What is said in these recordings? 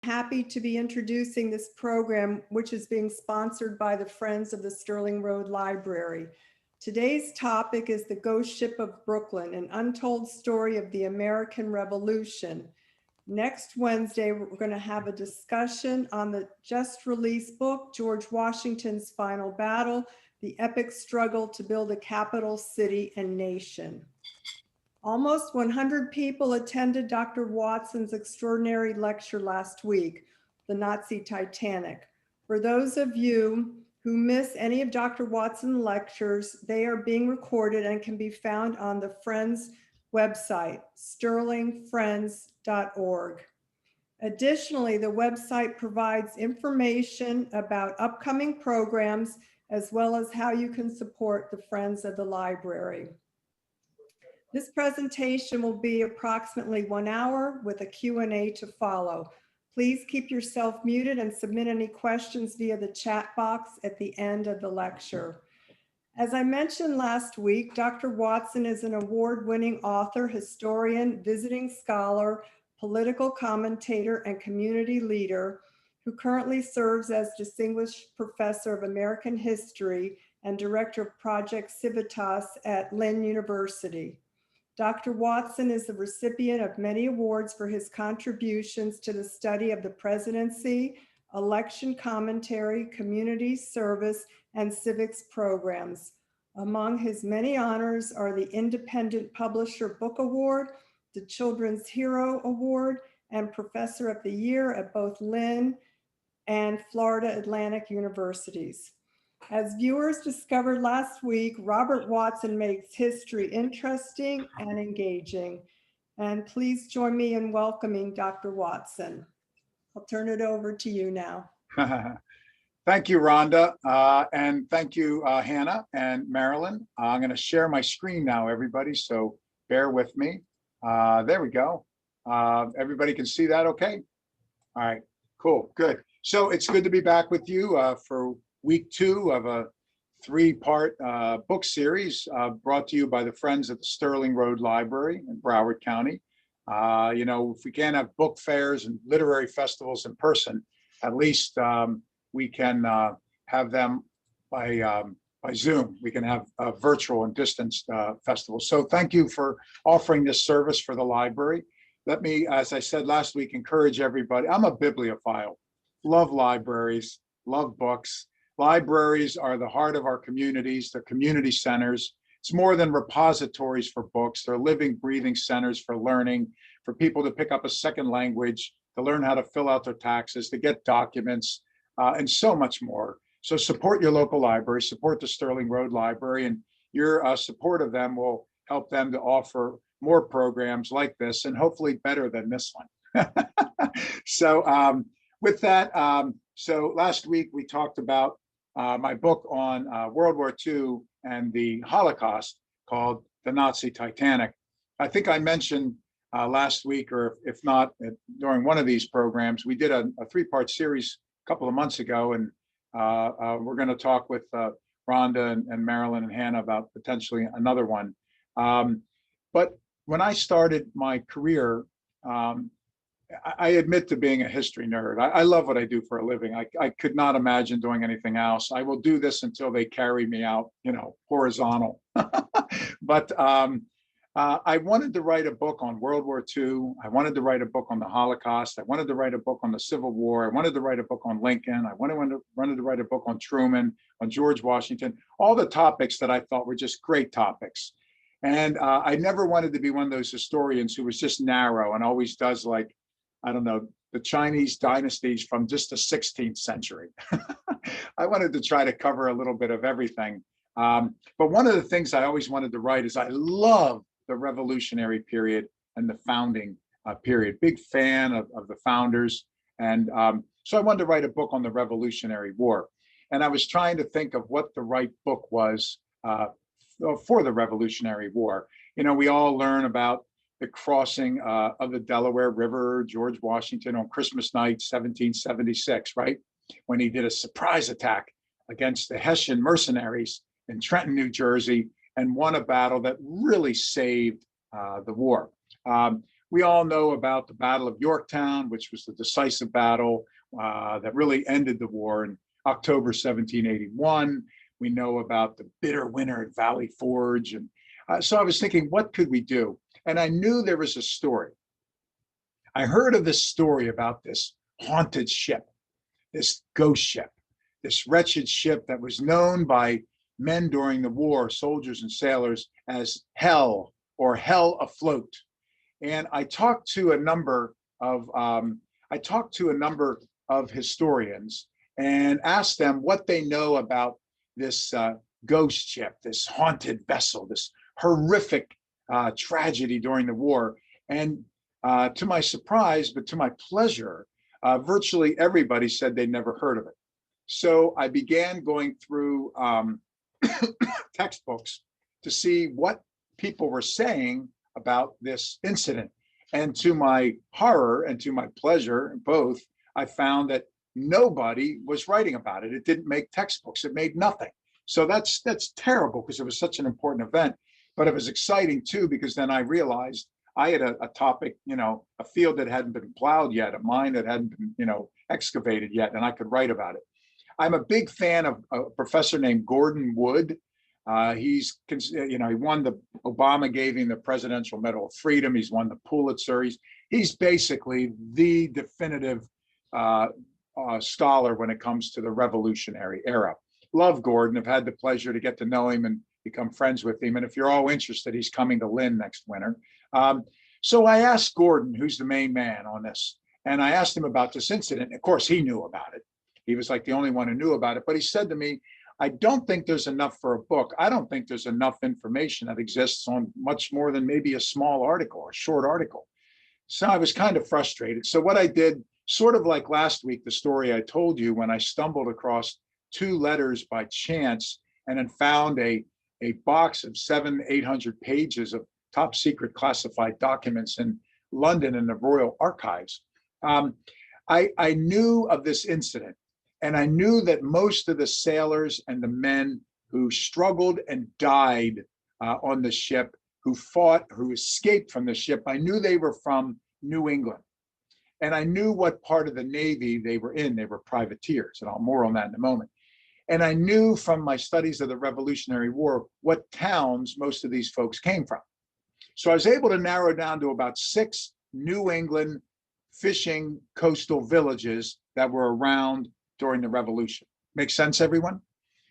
Happy to be introducing this program, which is being sponsored by the Friends of the Stirling Road Library. Today's topic is The Ghost Ship of Brooklyn, an untold story of the American Revolution. Next Wednesday, we're going to have a discussion on the just released book, George Washington's Final Battle, the epic struggle to build a capital city and nation. Almost 100 people attended Dr. Watson's extraordinary lecture last week, The Nazi Titanic. For those of you who miss any of Dr. Watson's lectures, they are being recorded and can be found on the Friends website, stirlingfriends.org. Additionally, the website provides information about upcoming programs, as well as how you can support the Friends of the Library. This presentation will be approximately 1 hour with a Q&A to follow. Please keep yourself muted and submit any questions via the chat box at the end of the lecture. As I mentioned last week, Dr. Watson is an award-winning author, historian, visiting scholar, political commentator, and community leader who currently serves as Distinguished Professor of American History and Director of Project Civitas at Lynn University. Dr. Watson is the recipient of many awards for his contributions to the study of the presidency, election commentary, community service, and civics programs. Among his many honors are the Independent Publisher Book Award, the Children's Hero Award, and Professor of the Year at both Lynn and Florida Atlantic Universities. As viewers discovered last week, Robert Watson makes history interesting and engaging. And please join me in welcoming Dr. Watson. I'll turn it over to you now. Thank you, Rhonda, and thank you, Hannah and Marilyn. I'm going to share my screen now, everybody, so bear with me. There we go. Everybody can see that okay? All right, cool, good. So it's good to be back with you for week 2 of a 3-part book series brought to you by the Friends of the Stirling Road Library in Broward County. You know, if we can't have book fairs and literary festivals in person, at least we can have them by Zoom. We can have virtual and distanced festivals. So thank you for offering this service for the library. Let me, as I said last week, encourage everybody. I'm a bibliophile, love libraries, love books. Libraries are the heart of our communities. They're community centers. It's more than repositories for books. They're living, breathing centers for learning, for people to pick up a second language, to learn how to fill out their taxes, to get documents, and so much more. So support your local library, support the Stirling Road Library, and your support of them will help them to offer more programs like this, and hopefully better than this one. So with that, so last week we talked about my book on World War II and the Holocaust called The Nazi Titanic. I think I mentioned last week, or if not during one of these programs, we did a 3-part series a couple of months ago, and we're going to talk with Rhonda and Marilyn and Hannah about potentially another one. But when I started my career, I admit to being a history nerd. I love what I do for a living. I could not imagine doing anything else. I will do this until they carry me out, you know, horizontal. But I wanted to write a book on World War II. I wanted to write a book on the Holocaust. I wanted to write a book on the Civil War. I wanted to write a book on Lincoln. I wanted to write a book on Truman, on George Washington, all the topics that I thought were just great topics. And I never wanted to be one of those historians who was just narrow and always does, like, I don't know, the Chinese dynasties from just the 16th century. I wanted to try to cover a little bit of everything. But one of the things I always wanted to write is I love the Revolutionary period and the founding period. Big fan of the founders. And so I wanted to write a book on the Revolutionary War. And I was trying to think of what the right book was for the Revolutionary War. You know, we all learn about the crossing of the Delaware River, George Washington on Christmas night, 1776, right? When he did a surprise attack against the Hessian mercenaries in Trenton, New Jersey, and won a battle that really saved the war. we all know about the Battle of Yorktown, which was the decisive battle that really ended the war in October 1781. We know about the bitter winter at Valley Forge. And so I was thinking, what could we do? And I knew there was a story. I heard of this story about this haunted ship, this ghost ship, this wretched ship that was known by men during the war, soldiers and sailors, as Hell or Hell Afloat. And I talked to a number of historians and asked them what they know about this ghost ship, this haunted vessel, this horrific tragedy during the war. And to my surprise, but to my pleasure, virtually everybody said they'd never heard of it. So I began going through textbooks to see what people were saying about this incident. And to my horror and to my pleasure, both, I found that nobody was writing about it. It didn't make textbooks. It made nothing. So that's terrible because it was such an important event. But it was exciting too, because then I realized I had a topic, a field that hadn't been plowed yet, a mine that hadn't been, excavated yet, and I could write about it. I'm a big fan of a professor named Gordon Wood. He won Obama gave him the Presidential Medal of Freedom. He's won the Pulitzer. He's basically the definitive scholar when it comes to the Revolutionary era. Love Gordon. I've had the pleasure to get to know him and become friends with him. And if you're all interested, he's coming to Lynn next winter. So I asked Gordon, who's the main man on this, and I asked him about this incident. Of course, he knew about it. He was like the only one who knew about it. But he said to me, I don't think there's enough for a book. I don't think there's enough information that exists on much more than maybe a small article, a short article. So I was kind of frustrated. So what I did, sort of like last week, the story I told you, when I stumbled across 2 letters by chance and then found a box of 700-800 pages of top secret classified documents in London in the Royal Archives. I knew of this incident, and I knew that most of the sailors and the men who struggled and died on the ship, who escaped from the ship, I knew they were from New England. And I knew what part of the Navy they were in. They were privateers, and I'll more on that in a moment. And I knew from my studies of the Revolutionary War what towns most of these folks came from. So I was able to narrow down to about 6 New England fishing coastal villages that were around during the Revolution. Make sense, everyone?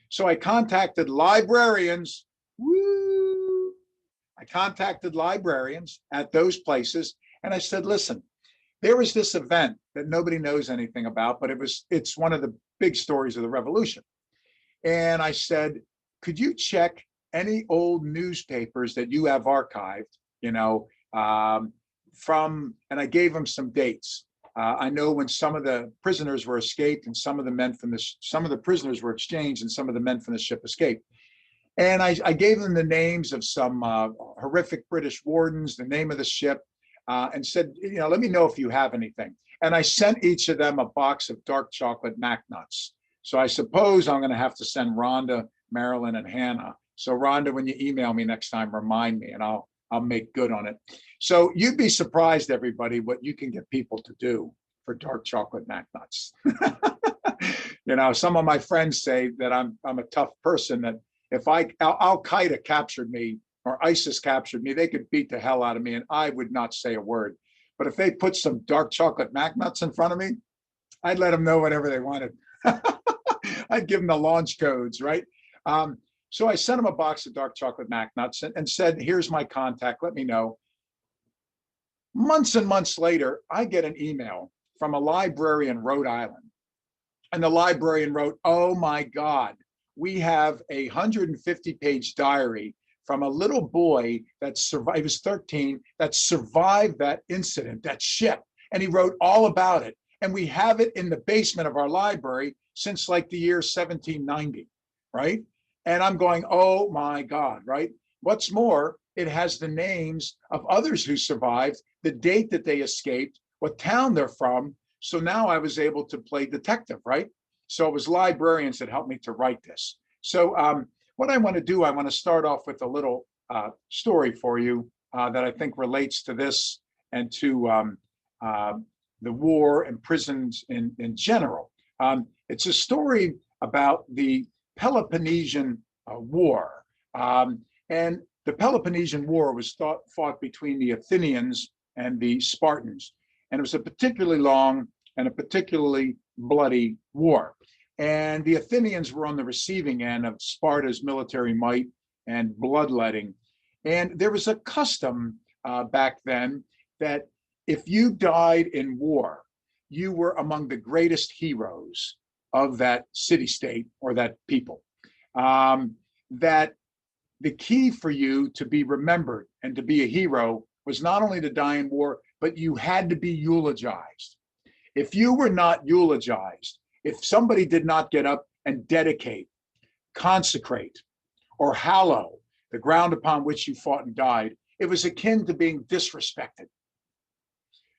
So I contacted librarians. Woo! I contacted librarians at those places, and I said, listen, there was this event that nobody knows anything about, but it's one of the big stories of the Revolution. And I said, could you check any old newspapers that you have archived, and I gave them some dates. I know when some of the prisoners were escaped and some of the prisoners were exchanged and some of the men from the ship escaped. And I gave them the names of some horrific British wardens, the name of the ship, and said, let me know if you have anything. And I sent each of them a box of dark chocolate Mac nuts. So I suppose I'm going to have to send Rhonda, Marilyn, and Hannah. So Rhonda, when you email me next time, remind me, and I'll make good on it. So you'd be surprised, everybody, what you can get people to do for dark chocolate Mac nuts. Some of my friends say that I'm a tough person, that if Al Qaeda captured me or ISIS captured me, they could beat the hell out of me and I would not say a word. But if they put some dark chocolate Mac nuts in front of me, I'd let them know whatever they wanted. I'd give them the launch codes, right? So I sent them a box of dark chocolate Mac nuts and said, here's my contact, let me know. Months and months later, I get an email from a library in Rhode Island. And the librarian wrote, oh my God, we have a 150-page diary from a little boy that survived, he was 13, that survived that incident, that ship. And he wrote all about it. And we have it in the basement of our library since like the year 1790, right? And I'm going, oh my God, right? What's more, it has the names of others who survived, the date that they escaped, what town they're from. So now I was able to play detective, right? So it was librarians that helped me to write this. So what I want to do, I want to start off with a little story for you that I think relates to this and to the war and prisons in general. It's a story about the Peloponnesian War. And the Peloponnesian War was fought between the Athenians and the Spartans. And it was a particularly long and a particularly bloody war. And the Athenians were on the receiving end of Sparta's military might and bloodletting. And there was a custom back then that if you died in war, you were among the greatest heroes of that city-state or that people. That the key for you to be remembered and to be a hero was not only to die in war, but you had to be eulogized. If you were not eulogized, if somebody did not get up and dedicate, consecrate, or hallow the ground upon which you fought and died, it was akin to being disrespected.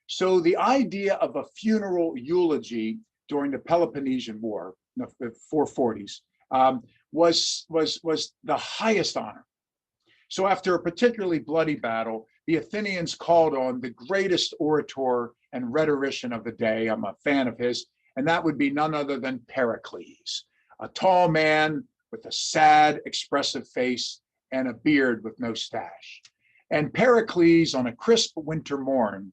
So the idea of a funeral eulogy during the Peloponnesian War, the 440s, was the highest honor. So after a particularly bloody battle, the Athenians called on the greatest orator and rhetorician of the day. I'm a fan of his, and that would be none other than Pericles, a tall man with a sad, expressive face and a beard with no stash. And Pericles, on a crisp winter morn,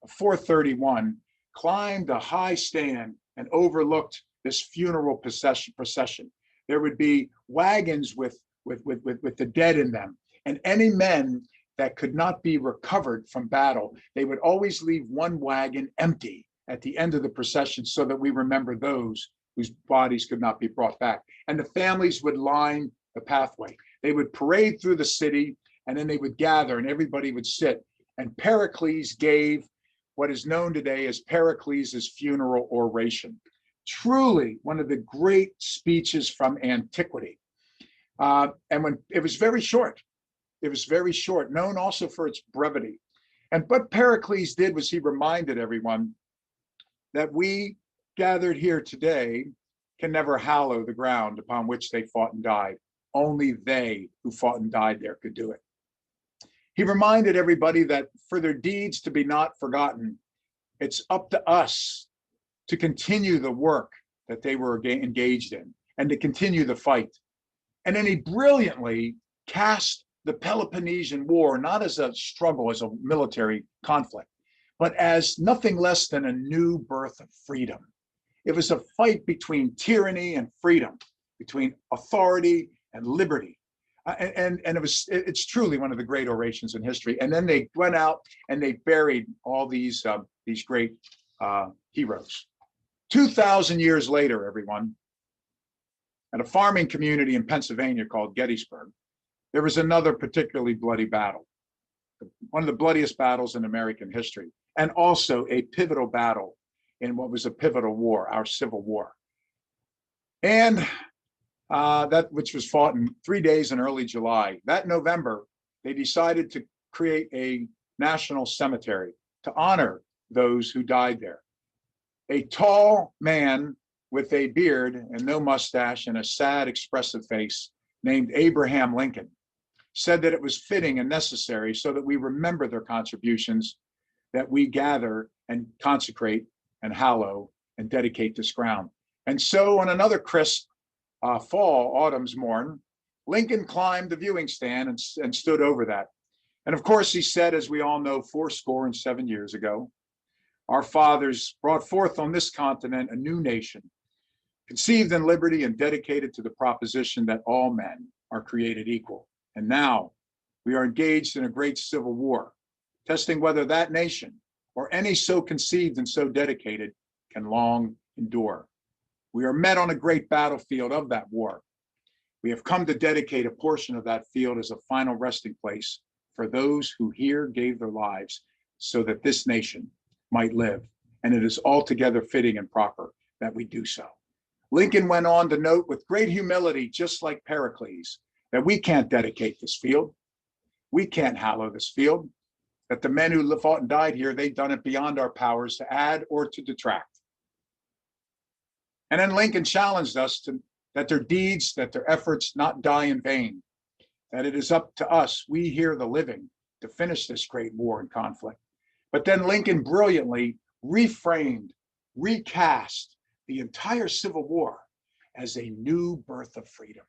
431, climbed a high stand and overlooked this funeral procession. There would be wagons with the dead in them, and any men that could not be recovered from battle, they would always leave one wagon empty at the end of the procession so that we remember those whose bodies could not be brought back. And the families would line the pathway. They would parade through the city, and then they would gather and everybody would sit. And Pericles gave what is known today as Pericles' funeral oration. Truly one of the great speeches from antiquity. And when it was very short, known also for its brevity. And what Pericles did was he reminded everyone that we gathered here today can never hallow the ground upon which they fought and died. Only they who fought and died there could do it. He reminded everybody that for their deeds to be not forgotten, it's up to us to continue the work that they were engaged in and to continue the fight. And then he brilliantly cast the Peloponnesian War not as a struggle, as a military conflict, but as nothing less than a new birth of freedom. It was a fight between tyranny and freedom, between authority and liberty. And it's truly one of the great orations in history. And then they went out and they buried all these great heroes. 2,000 years later, everyone, at a farming community in Pennsylvania called Gettysburg, there was another particularly bloody battle, one of the bloodiest battles in American history, and also a pivotal battle in what was a pivotal war, our Civil War. And that which was fought in 3 days in early July. That November, they decided to create a national cemetery to honor those who died there. A tall man with a beard and no mustache and a sad, expressive face named Abraham Lincoln said that it was fitting and necessary so that we remember their contributions, that we gather and consecrate and hallow and dedicate this ground. And so on another crisp autumn's morn, Lincoln climbed the viewing stand and stood over that. And of course, he said, as we all know, 77 years ago, our fathers brought forth on this continent a new nation, conceived in liberty and dedicated to the proposition that all men are created equal. And now we are engaged in a great civil war, testing whether that nation or any so conceived and so dedicated can long endure. We are met on a great battlefield of that war. We have come to dedicate a portion of that field as a final resting place for those who here gave their lives so that this nation might live. And it is altogether fitting and proper that we do so. Lincoln went on to note with great humility, just like Pericles, that we can't dedicate this field. We can't hallow this field. That the men who fought and died here, they've done it beyond our powers to add or to detract. And then Lincoln challenged us that their deeds, that their efforts not die in vain, that it is up to us, we here the living, to finish this great war and conflict. But then Lincoln brilliantly reframed, recast the entire Civil War as a new birth of freedom.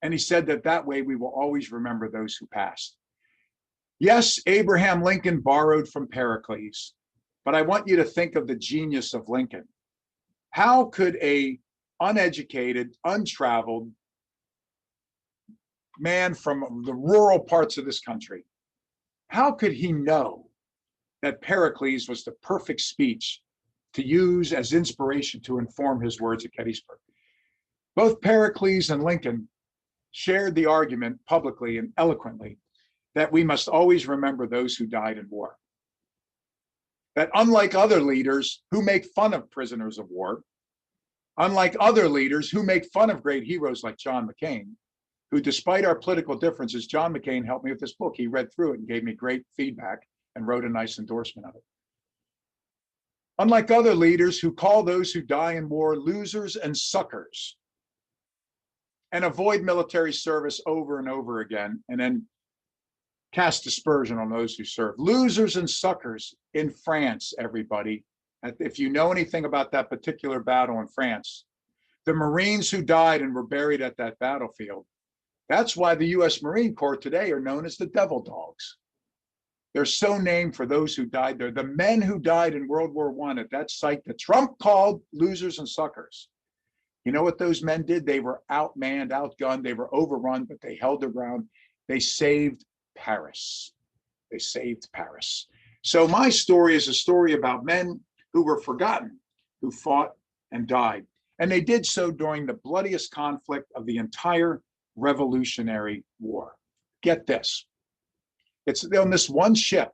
And he said that that way we will always remember those who passed. Yes, Abraham Lincoln borrowed from Pericles, but I want you to think of the genius of Lincoln. How could a uneducated, untraveled man from the rural parts of this country, how could he know that Pericles was the perfect speech to use as inspiration to inform his words at Gettysburg? Both Pericles and Lincoln shared the argument publicly and eloquently that we must always remember those who died in war. That unlike other leaders who make fun of prisoners of war, unlike other leaders who make fun of great heroes like John McCain, who despite our political differences, John McCain helped me with this book. He read through it and gave me great feedback and wrote a nice endorsement of it. Unlike other leaders who call those who die in war losers and suckers and avoid military service over and over again and then cast dispersion on those who serve. Losers and suckers in France, everybody. If you know anything about that particular battle in France, the Marines who died and were buried at that battlefield, that's why the US Marine Corps today are known as the Devil Dogs. They're so named for those who died there. The men who died in World War I at that site that Trump called losers and suckers. You know what those men did? They were outmanned, outgunned, they were overrun, but they held their ground. They saved Paris. They saved Paris. So my story is a story about men who were forgotten, who fought and died. And they did so during the bloodiest conflict of the entire Revolutionary War. Get this. It's on this one ship.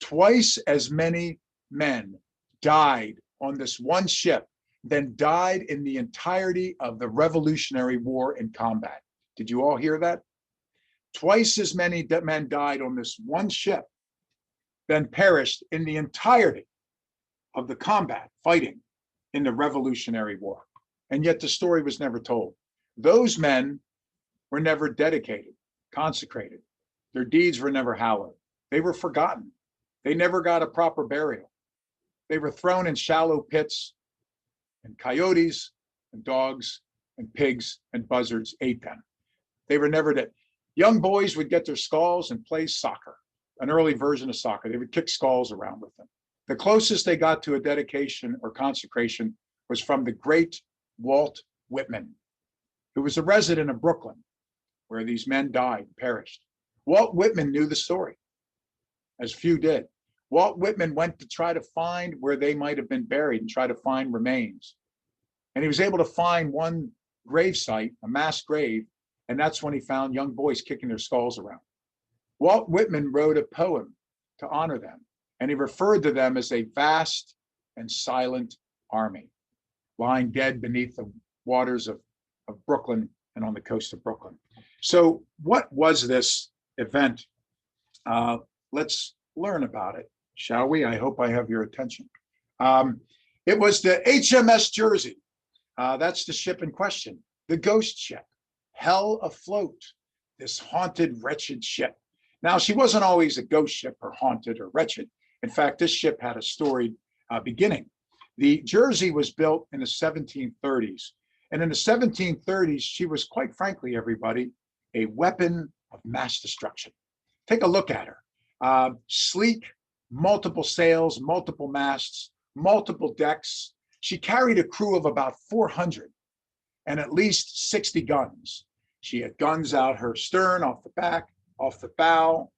Twice as many men died on this one ship than died in the entirety of the Revolutionary War in combat. Did you all hear that? Twice as many men died on this one ship than perished in the entirety of the combat fighting in the Revolutionary War. And yet the story was never told. Those men were never dedicated, consecrated. Their deeds were never hallowed. They were forgotten. They never got a proper burial. They were thrown in shallow pits, and coyotes and dogs and pigs and buzzards ate them. They were never dead. Young boys would get their skulls and play soccer, an early version of soccer. They would kick skulls around with them. The closest they got to a dedication or consecration was from the great Walt Whitman, who was a resident of Brooklyn, where these men died, perished. Walt Whitman knew the story, as few did. Walt Whitman went to try to find where they might have been buried and try to find remains. And he was able to find one grave site, a mass grave, and that's when he found young boys kicking their skulls around. Walt Whitman wrote a poem to honor them, and he referred to them as a vast and silent army, lying dead beneath the waters of Brooklyn and on the coast of Brooklyn. So what was this event? Let's learn about it, shall we? I hope I have your attention. It was the HMS Jersey. That's the ship in question, the ghost ship, hell afloat, this haunted, wretched ship. Now, she wasn't always a ghost ship or haunted or wretched. In fact, this ship had a storied beginning. The Jersey was built in the 1730s. And in the 1730s, she was, quite frankly, everybody, a weapon of mass destruction. Take a look at her. Sleek, multiple sails, multiple masts, multiple decks. She carried a crew of about 400 and at least 60 guns. She had guns out her stern, off the back, off the bow.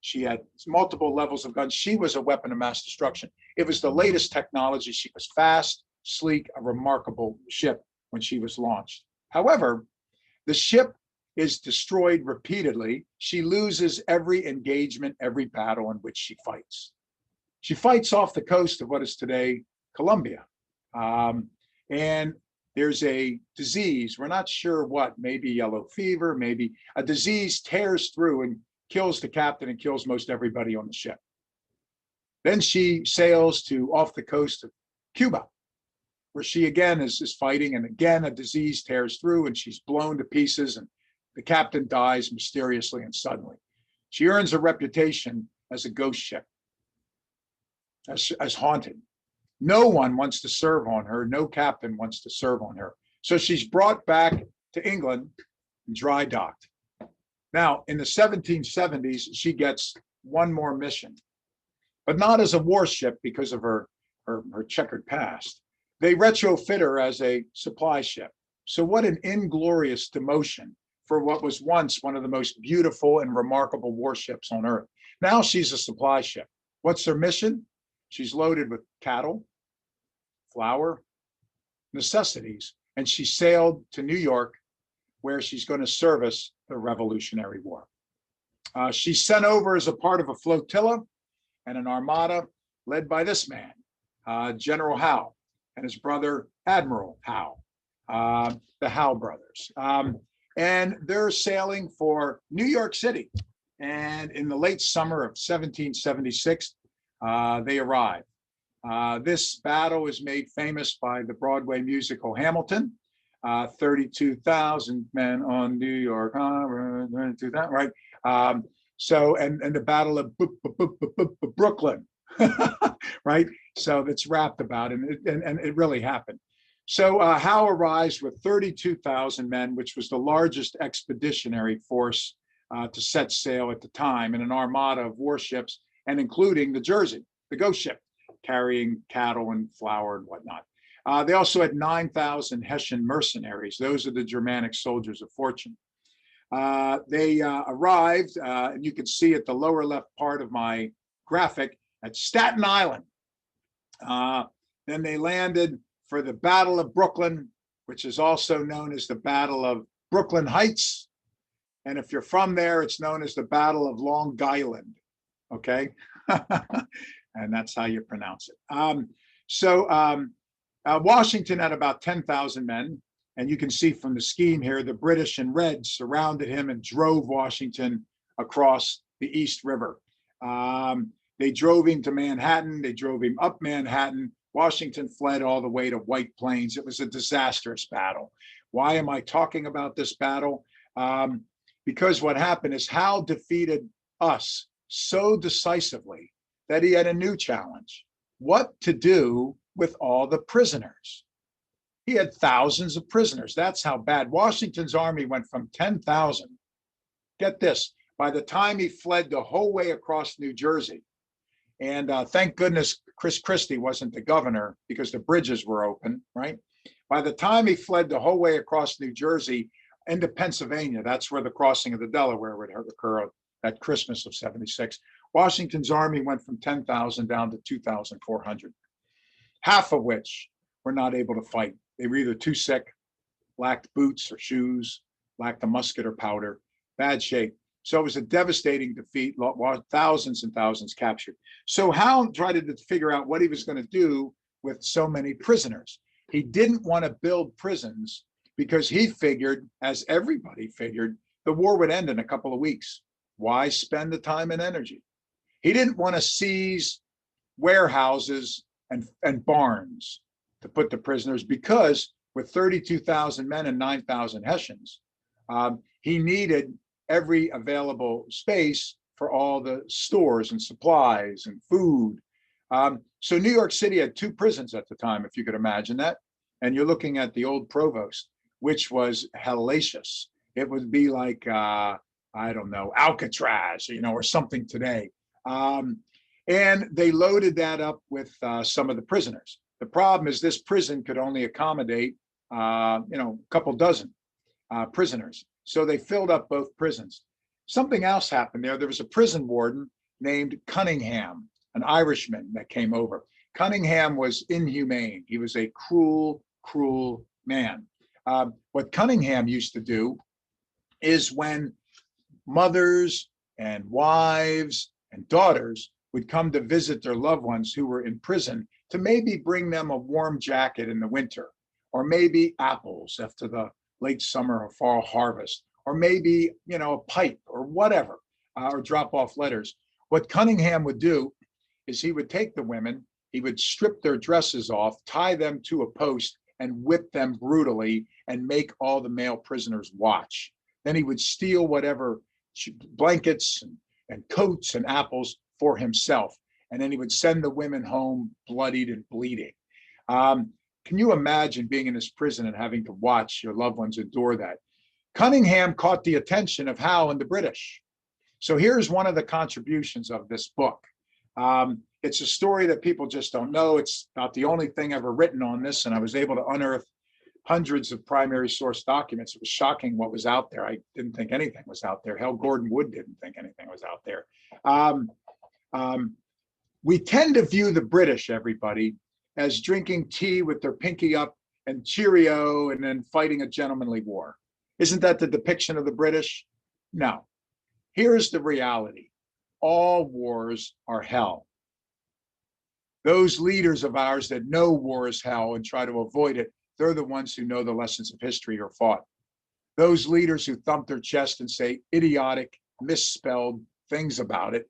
She had multiple levels of guns. She was a weapon of mass destruction. It was the latest technology. She was fast, sleek, a remarkable ship when she was launched. However, the ship is destroyed repeatedly. She loses every engagement, every battle in which she fights. She fights off the coast of what is today Colombia. And there's a disease, we're not sure what, maybe yellow fever, maybe a disease tears through and kills the captain and kills most everybody on the ship. Then she sails to off the coast of Cuba, where she again is fighting, and again a disease tears through and she's blown to pieces and the captain dies mysteriously and suddenly. She earns a reputation as a ghost ship, as haunted. No one wants to serve on her. No captain wants to serve on her. So she's brought back to England and dry docked. Now, in the 1770s, she gets one more mission, but not as a warship because of her checkered past. They retrofit her as a supply ship. So what an inglorious demotion for what was once one of the most beautiful and remarkable warships on Earth. Now she's a supply ship. What's her mission? She's loaded with cattle, flour, necessities, and she sailed to New York, where she's going to service the Revolutionary War. She's sent over as a part of a flotilla and an armada led by this man, General Howe, and his brother, Admiral Howe, the Howe brothers. And they're sailing for New York City. And in the late summer of 1776, they arrive. This battle is made famous by the Broadway musical Hamilton. 32,000 men on New York Harbor, right? So, and the Battle of Brooklyn, right? So that's rapped about, and it really happened. So Howe arrives with 32,000 men, which was the largest expeditionary force to set sail at the time, in an armada of warships, and including the Jersey, the ghost ship, carrying cattle and flour and whatnot. They also had 9,000 Hessian mercenaries. Those are the Germanic soldiers of fortune. They arrived, and you can see at the lower left part of my graphic, at Staten Island. Then they landed for the Battle of Brooklyn, which is also known as the Battle of Brooklyn Heights. And if you're from there, it's known as the Battle of Long Island, okay? And that's how you pronounce it. Washington had about 10,000 men, and you can see from the scheme here, the British in red surrounded him and drove Washington across the East River. They drove him to Manhattan. They drove him up Manhattan. Washington fled all the way to White Plains. It was a disastrous battle. Why am I talking about this battle? Because what happened is Howe defeated us so decisively that he had a new challenge: what to do with all the prisoners. He had thousands of prisoners. That's how bad. Washington's army went from 10,000. Get this, by the time he fled the whole way across New Jersey, and thank goodness Chris Christie wasn't the governor, because the bridges were open, right? By the time he fled the whole way across New Jersey into Pennsylvania, that's where the crossing of the Delaware would occur at Christmas of 76, Washington's army went from 10,000 down to 2,400. Half of which were not able to fight. They were either too sick, lacked boots or shoes, lacked a musket or powder, bad shape. So it was a devastating defeat, thousands and thousands captured. So Howe tried to figure out what he was going to do with so many prisoners. He didn't want to build prisons because he figured, as everybody figured, the war would end in a couple of weeks. Why spend the time and energy? He didn't want to seize warehouses and barns to put the prisoners, because with 32,000 men and 9,000 Hessians, he needed every available space for all the stores and supplies and food. So New York City had two prisons at the time, if you could imagine that. And you're looking at the old Provost, which was hellacious. It would be like, I don't know, Alcatraz, or something today. And they loaded that up with some of the prisoners. The problem is this prison could only accommodate, a couple dozen prisoners. So they filled up both prisons. Something else happened there. There was a prison warden named Cunningham, an Irishman that came over. Cunningham was inhumane. He was a cruel, cruel man. What Cunningham used to do is, when mothers and wives and daughters would come to visit their loved ones who were in prison, to maybe bring them a warm jacket in the winter, or maybe apples after the late summer or fall harvest, or maybe, a pipe or whatever, or drop off letters. What Cunningham would do is he would take the women, he would strip their dresses off, tie them to a post, and whip them brutally, and make all the male prisoners watch. Then he would steal whatever blankets and and coats and apples for himself. And then he would send the women home bloodied and bleeding. Can you imagine being in this prison and having to watch your loved ones endure that? Cunningham caught the attention of Howe and the British. So here's one of the contributions of this book. It's a story that people just don't know. It's not the only thing ever written on this, and I was able to unearth hundreds of primary source documents. It was shocking what was out there. I didn't think anything was out there. Hell, Gordon Wood didn't think anything was out there. We tend to view the British, everybody, as drinking tea with their pinky up and cheerio and then fighting a gentlemanly war. Isn't that the depiction of the British? No. Here's the reality. All wars are hell. Those leaders of ours that know war is hell and try to avoid it, they're the ones who know the lessons of history or fought. Those leaders who thump their chest and say idiotic, misspelled things about it,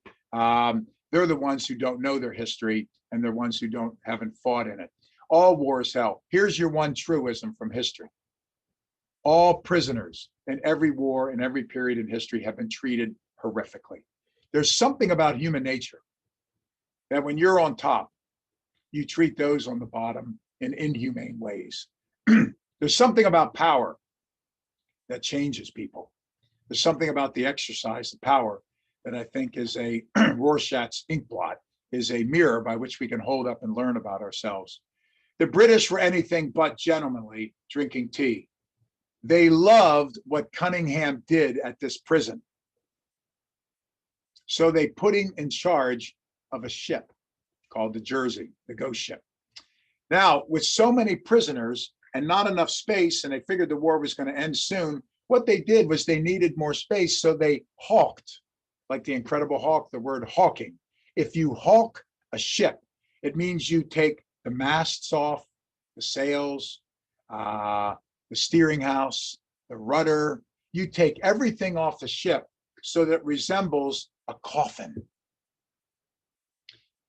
they're the ones who don't know their history, and they're ones who haven't fought in it. All war is hell. Here's your one truism from history. All prisoners in every war in every period in history have been treated horrifically. There's something about human nature that when you're on top, you treat those on the bottom in inhumane ways. There's something about power that changes people. There's something about the exercise of power that I think is a Rorschach's ink blot, is a mirror by which we can hold up and learn about ourselves. The British were anything but gentlemanly drinking tea. They loved what Cunningham did at this prison. So they put him in charge of a ship called the Jersey, the ghost ship. Now, with so many prisoners and not enough space, and they figured the war was going to end soon, what they did was they needed more space, so they hawked, like the Incredible Hulk, the word hawking. If you hawk a ship, it means you take the masts off, the sails, the steering house, the rudder. You take everything off the ship so that it resembles a coffin.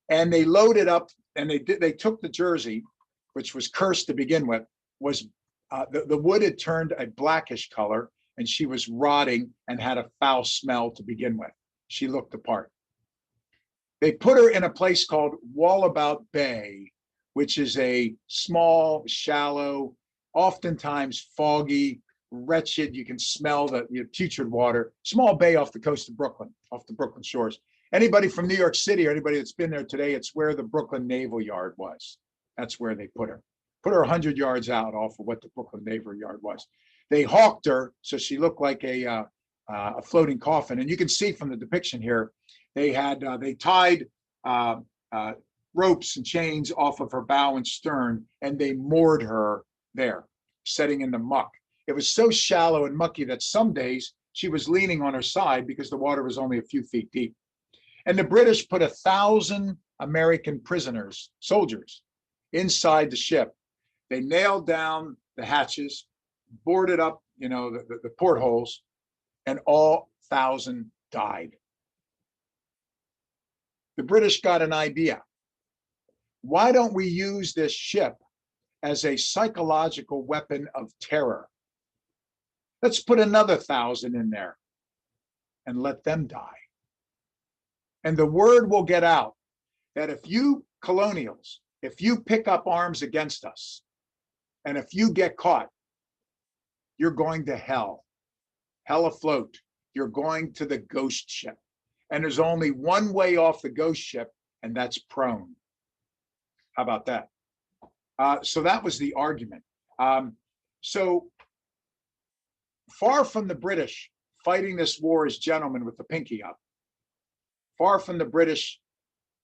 And they loaded up, and they took the Jersey, which was cursed to begin with, was the wood had turned a blackish color, and she was rotting and had a foul smell to begin with. She looked the part. They put her in a place called Wallabout Bay, which is a small, shallow, oftentimes foggy, wretched, you can smell the putrid water, small bay off the coast of Brooklyn, off the Brooklyn shores. Anybody from New York City or anybody that's been there today, it's where the Brooklyn Naval Yard was. That's where they put her. Put her 100 yards out off of what the Brooklyn Naval Yard was. They hawked her, so she looked like a floating coffin. And you can see from the depiction here, they tied ropes and chains off of her bow and stern, and they moored her there, setting in the muck. It was so shallow and mucky that some days she was leaning on her side because the water was only a few feet deep. And the British put 1,000 American prisoners, soldiers, inside the ship. They nailed down the hatches, boarded up, the portholes, and all 1,000 died. The British got an idea. Why don't we use this ship as a psychological weapon of terror? Let's put another 1,000 in there and let them die. And the word will get out that if you colonials, if you pick up arms against us, and if you get caught, you're going to hell afloat. You're going to the ghost ship. And there's only one way off the ghost ship, and that's prone. How about that? So that was the argument. So far from the British fighting this war as gentlemen with the pinky up, far from the British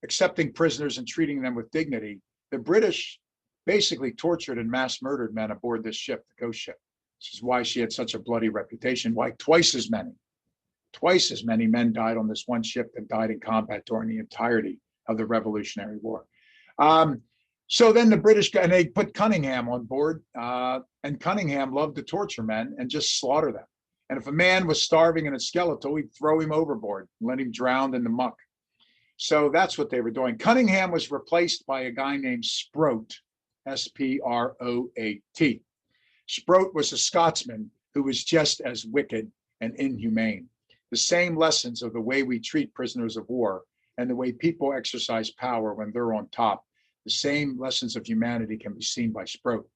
accepting prisoners and treating them with dignity, the British basically tortured and mass murdered men aboard this ship, the ghost ship. This is why she had such a bloody reputation, why twice as many men died on this one ship than died in combat during the entirety of the Revolutionary War. So then the British, and they put Cunningham on board, and Cunningham loved to torture men and just slaughter them. And if a man was starving and a skeletal, he'd throw him overboard and let him drown in the muck. So that's what they were doing. Cunningham was replaced by a guy named Sproat, S-P-R-O-A-T. Sproat was a Scotsman who was just as wicked and inhumane. the same lessons of the way we treat prisoners of war and the way people exercise power when they're on top. The same lessons of humanity can be seen by Sproat.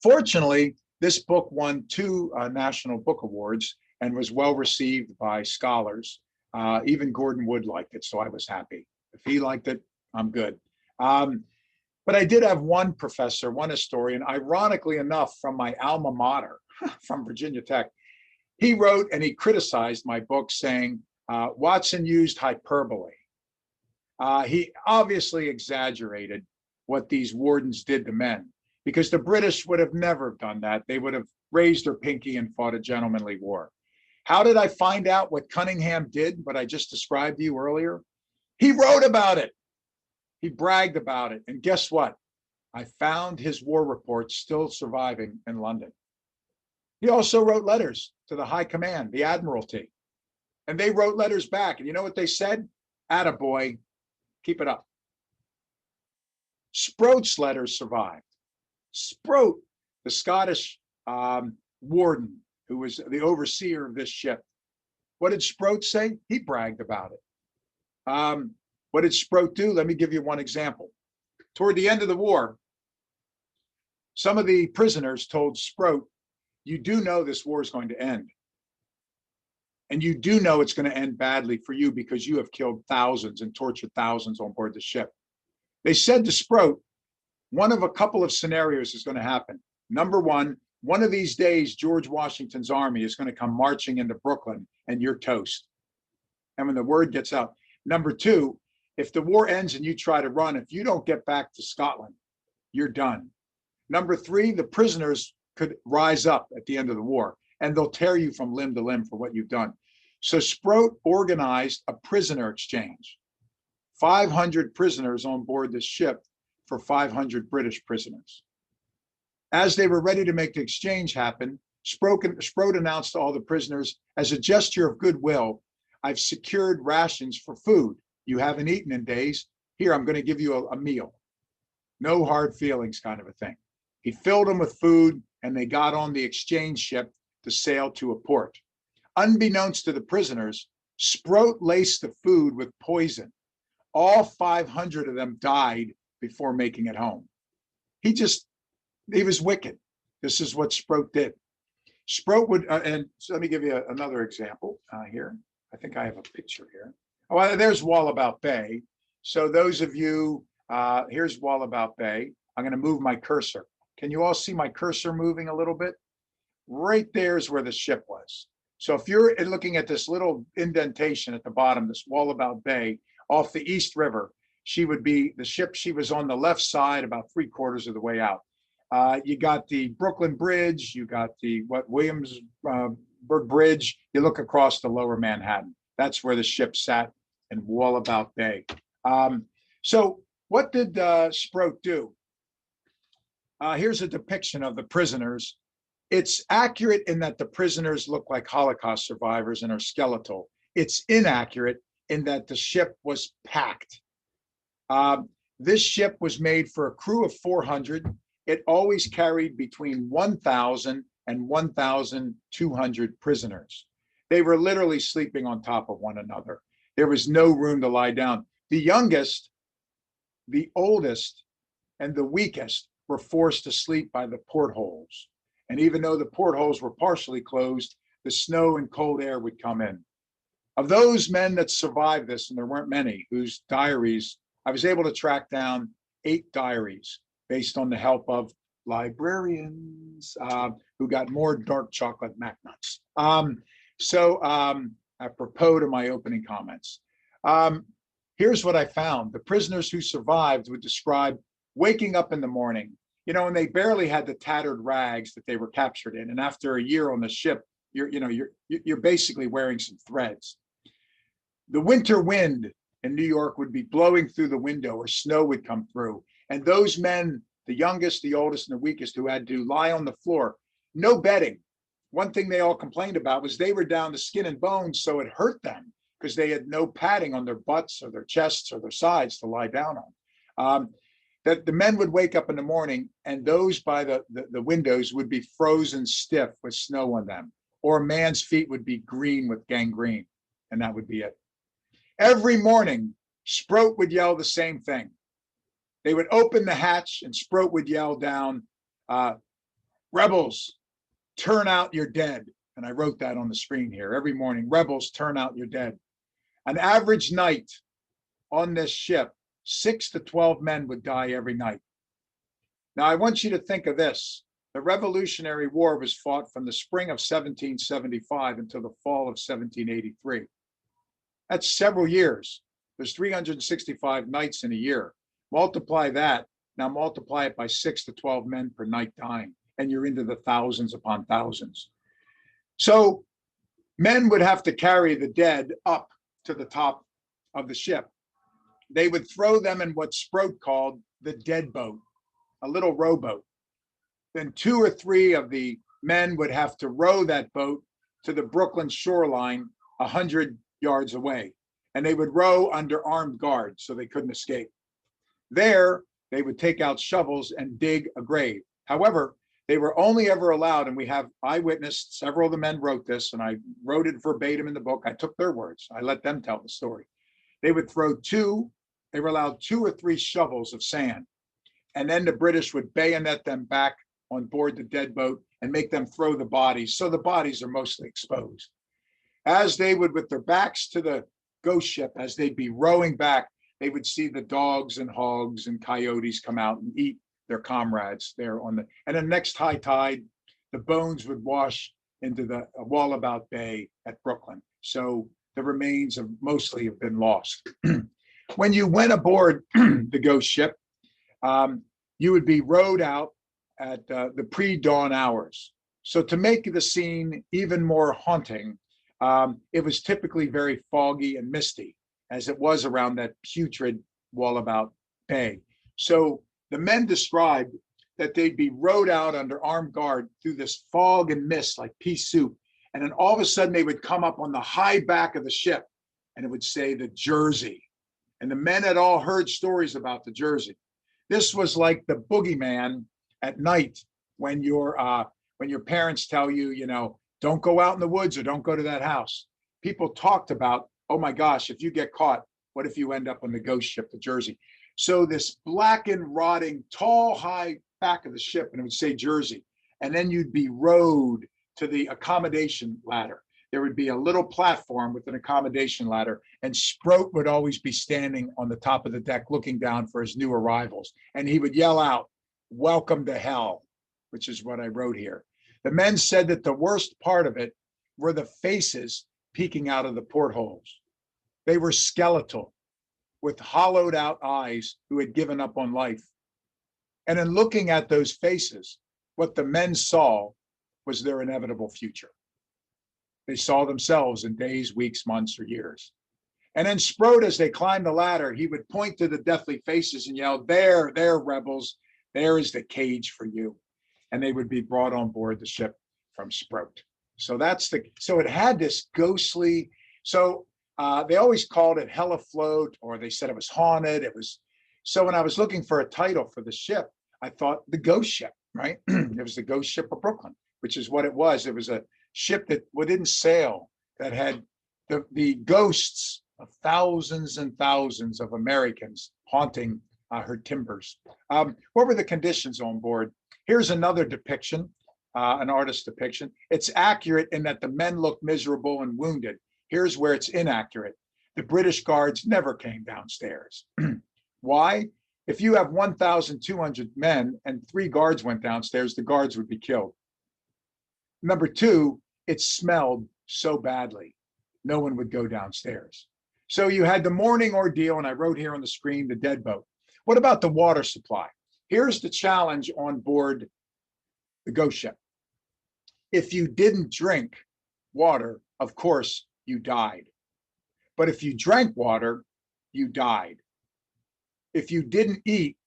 Fortunately, this book won 2 National Book Awards and was well received by scholars. Even Gordon Wood liked it, so I was happy. If he liked it, I'm good. But I did have one professor, one historian, ironically enough, from my alma mater, from Virginia Tech. He wrote and he criticized my book saying, Watson used hyperbole. He obviously exaggerated what these wardens did to men, because the British would have never done that. They would have raised their pinky and fought a gentlemanly war. How did I find out what Cunningham did, what I just described to you earlier? He wrote about it. He bragged about it. And guess what? I found his war reports still surviving in London. He also wrote letters to the High Command, the Admiralty. And they wrote letters back. And you know what they said? Attaboy, keep it up. Sproat's letters survived. Sproat, the Scottish warden, who was the overseer of this ship. What did Sproat say? He bragged about it. What did Sproat do? Let me give you one example. Toward the end of the war, some of the prisoners told Sproat, you do know this war is going to end. And you do know it's going to end badly for you because you have killed thousands and tortured thousands on board the ship. They said to Sproat, one of a couple of scenarios is going to happen. Number one of these days, George Washington's army is going to come marching into Brooklyn and you're toast. And when the word gets out. Number two, if the war ends and you try to run, if you don't get back to Scotland, you're done. Number three, the prisoners could rise up at the end of the war and they'll tear you from limb to limb for what you've done. So Sproat organized a prisoner exchange. 500 prisoners on board this ship for 500 British prisoners. As they were ready to make the exchange happen, Sproat announced to all the prisoners, as a gesture of goodwill, I've secured rations for food. You haven't eaten in days. Here, I'm going to give you a meal. No hard feelings kind of a thing. He filled them with food and they got on the exchange ship to sail to a port. Unbeknownst to the prisoners, Sproat laced the food with poison. All 500 of them died before making it home. He was wicked. This is what Sproat did. Sproat would, and so let me give you another example here. I think I have a picture here. Oh, there's Wallabout Bay. So those of you, here's Wallabout Bay. I'm going to move my cursor. Can you all see my cursor moving a little bit? Right there is where the ship was. So if you're looking at this little indentation at the bottom, this Wallabout Bay off the East River, the ship, she was on the left side about 3/4 of the way out. You got the Brooklyn Bridge, you got the Williamsburg Bridge, you look across the lower Manhattan. That's where the ship sat in Wallabout Bay. So what did Sproat do? Here's a depiction of the prisoners. It's accurate in that the prisoners look like Holocaust survivors and are skeletal. It's inaccurate in that the ship was packed. This ship was made for a crew of 400. It always carried between 1,000 and 1,200 prisoners. They were literally sleeping on top of one another. There was no room to lie down. The youngest, the oldest, and the weakest were forced to sleep by the portholes. And even though the portholes were partially closed, the snow and cold air would come in. Of those men that survived this, and there weren't many, whose diaries, I was able to track down 8 diaries based on the help of librarians who got more dark chocolate Mac nuts. Apropos to my opening comments. Here's what I found. The prisoners who survived would describe waking up in the morning, and they barely had the tattered rags that they were captured in. And after a year on the ship, you're basically wearing some threads. The winter wind in New York would be blowing through the window, or snow would come through. And those men, the youngest, the oldest, and the weakest, who had to lie on the floor, no bedding. One thing they all complained about was they were down to skin and bones, so it hurt them because they had no padding on their butts or their chests or their sides to lie down on. That the men would wake up in the morning and those by the windows would be frozen stiff with snow on them. or a man's feet would be green with gangrene, and that would be it. Every morning, Sproat would yell the same thing. They would open the hatch and Sproat would yell down, rebels, turn out your dead. And I wrote that on the screen here. Every morning, rebels, turn out your dead. An average night on this ship, 6 to 12 men would die every night. Now, I want you to think of this. The Revolutionary War was fought from the spring of 1775 until the fall of 1783. That's several years. There's 365 nights in a year. Multiply that. Now multiply it by 6 to 12 men per night dying, and you're into the thousands upon thousands. So men would have to carry the dead up to the top of the ship. They would throw them in what Sproat called the dead boat, a little rowboat. Then 2 or 3 of the men would have to row that boat to the Brooklyn shoreline 100 yards away. And they would row under armed guard so they couldn't escape. There, they would take out shovels and dig a grave. However, they were only ever allowed, and we have eyewitness, several of the men wrote this, and I wrote it verbatim in the book. I took their words. I let them tell the story. They would throw they were allowed 2 or 3 shovels of sand. And then the British would bayonet them back on board the dead boat and make them throw the bodies. So the bodies are mostly exposed. As they would, with their backs to the ghost ship, as they'd be rowing back, they would see the dogs and hogs and coyotes come out and eat their comrades there on the, and then next high tide, the bones would wash into the Wallabout Bay at Brooklyn. So the remains of mostly have been lost. When you went aboard the ghost ship, you would be rowed out at the pre-dawn hours. So to make the scene even more haunting, it was typically very foggy and misty, as it was around that putrid Wallabout Bay. So the men described that they'd be rowed out under armed guard through this fog and mist like pea soup. And then all of a sudden they would come up on the high back of the ship and it would say the Jersey. And the men had all heard stories about the Jersey. This was like the boogeyman at night when your parents tell you, you know, don't go out in the woods or don't go to that house. People talked about, oh my gosh, if you get caught, what if you end up on the ghost ship, the Jersey? So this blackened, rotting, tall, high back of the ship, and it would say Jersey. And then you'd be rowed to the accommodation ladder. There would be a little platform with an accommodation ladder, and Sproat would always be standing on the top of the deck looking down for his new arrivals. And he would yell out, "Welcome to hell," which is what I wrote here. The men said that the worst part of it were the faces peeking out of the portholes. They were skeletal, with hollowed out eyes who had given up on life. And in looking at those faces, what the men saw was their inevitable future. They saw themselves in days, weeks, months, or years. And then Sproat, as they climbed the ladder, he would point to the deathly faces and yell, there, rebels, there is the cage for you. And they would be brought on board the ship from Sproat. So so it had this ghostly, so they always called it hell afloat, or they said it was haunted. So when I was looking for a title for the ship, I thought the ghost ship, right? It was the ghost ship of Brooklyn, which is what it was. It was a ship that didn't sail, that had the ghosts of thousands and thousands of Americans haunting her timbers. What were the conditions on board? Here's another depiction, an artist's depiction. It's accurate in that the men looked miserable and wounded. Here's where it's inaccurate. The British guards never came downstairs. Why? If you have 1,200 men and 3 guards went downstairs, the guards would be killed. Number 2, it smelled so badly, no one would go downstairs. So you had the morning ordeal, and I wrote here on the screen, the dead boat. What about the water supply? Here's the challenge on board the ghost ship. If you didn't drink water, of course, you died. But if you drank water, you died. If you didn't eat,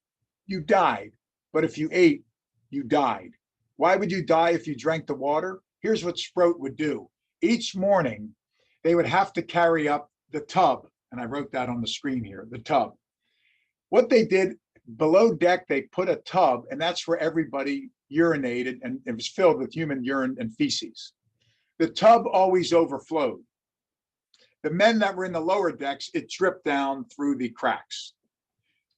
you died. But if you ate, you died. Why would you die if you drank the water? Here's what Sproat would do. Each morning, they would have to carry up the tub, and I wrote that on the screen here, the tub. What they did, below deck, they put a tub, and that's where everybody urinated, and it was filled with human urine and feces. The tub always overflowed. The men that were in the lower decks, it dripped down through the cracks.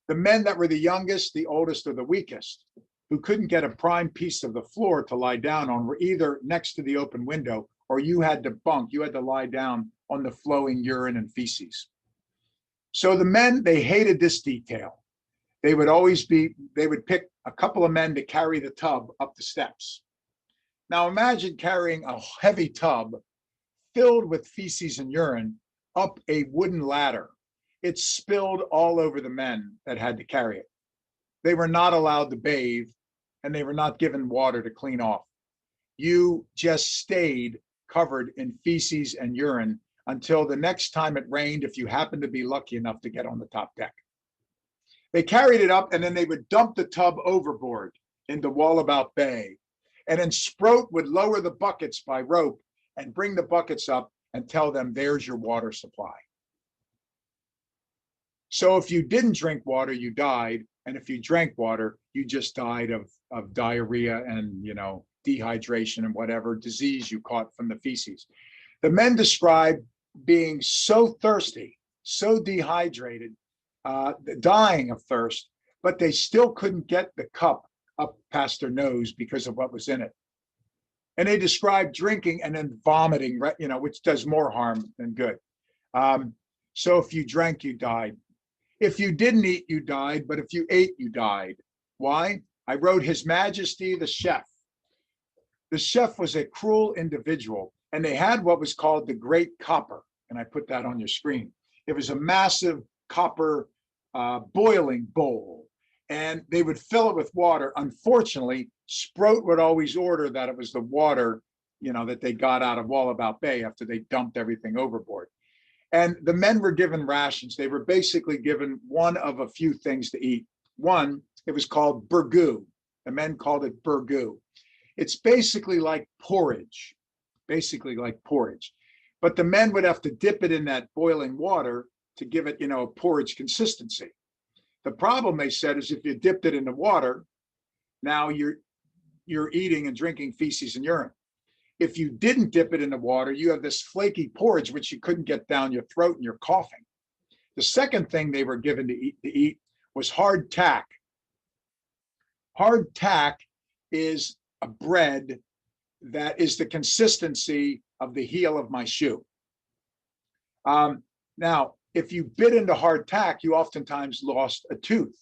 The men that were the youngest, the oldest, or the weakest, who couldn't get a prime piece of the floor to lie down on, were either next to the open window or you had to bunk, you had to lie down on the flowing urine and feces. So the men, they hated this detail. They would pick a couple of men to carry the tub up the steps. Now imagine carrying a heavy tub filled with feces and urine up a wooden ladder. It spilled all over the men that had to carry it. They were not allowed to bathe and they were not given water to clean off. You just stayed covered in feces and urine until the next time it rained, if you happened to be lucky enough to get on the top deck. They carried it up and then they would dump the tub overboard into Wallabout Bay. And then Sproat would lower the buckets by rope and bring the buckets up and tell them, there's your water supply. So if you didn't drink water, you died. And if you drank water, you just died of diarrhea and, dehydration and whatever disease you caught from the feces. The men described being so thirsty, so dehydrated, dying of thirst, but they still couldn't get the cup up past their nose because of what was in it. And they described drinking and then vomiting, which does more harm than good. So if you drank, you died. If you didn't eat, you died, but if you ate, you died. Why? I wrote His Majesty the Chef. The chef was a cruel individual, and they had what was called the Great Copper, and I put that on your screen. It was a massive copper boiling bowl, and they would fill it with water. Unfortunately, Sproat would always order that it was the water, that they got out of Wallabout Bay after they dumped everything overboard. And the men were given rations. They were basically given one of a few things to eat. One, it was called burgoo. The men called it burgoo. It's basically like porridge, But the men would have to dip it in that boiling water to give it, a porridge consistency. The problem, they said, is if you dipped it in the water, now you're eating and drinking feces and urine. If you didn't dip it in the water, you have this flaky porridge, which you couldn't get down your throat and you're coughing. The second thing they were given to eat was hard tack. Hard tack is a bread that is the consistency of the heel of my shoe. Now, if you bit into hard tack, you oftentimes lost a tooth.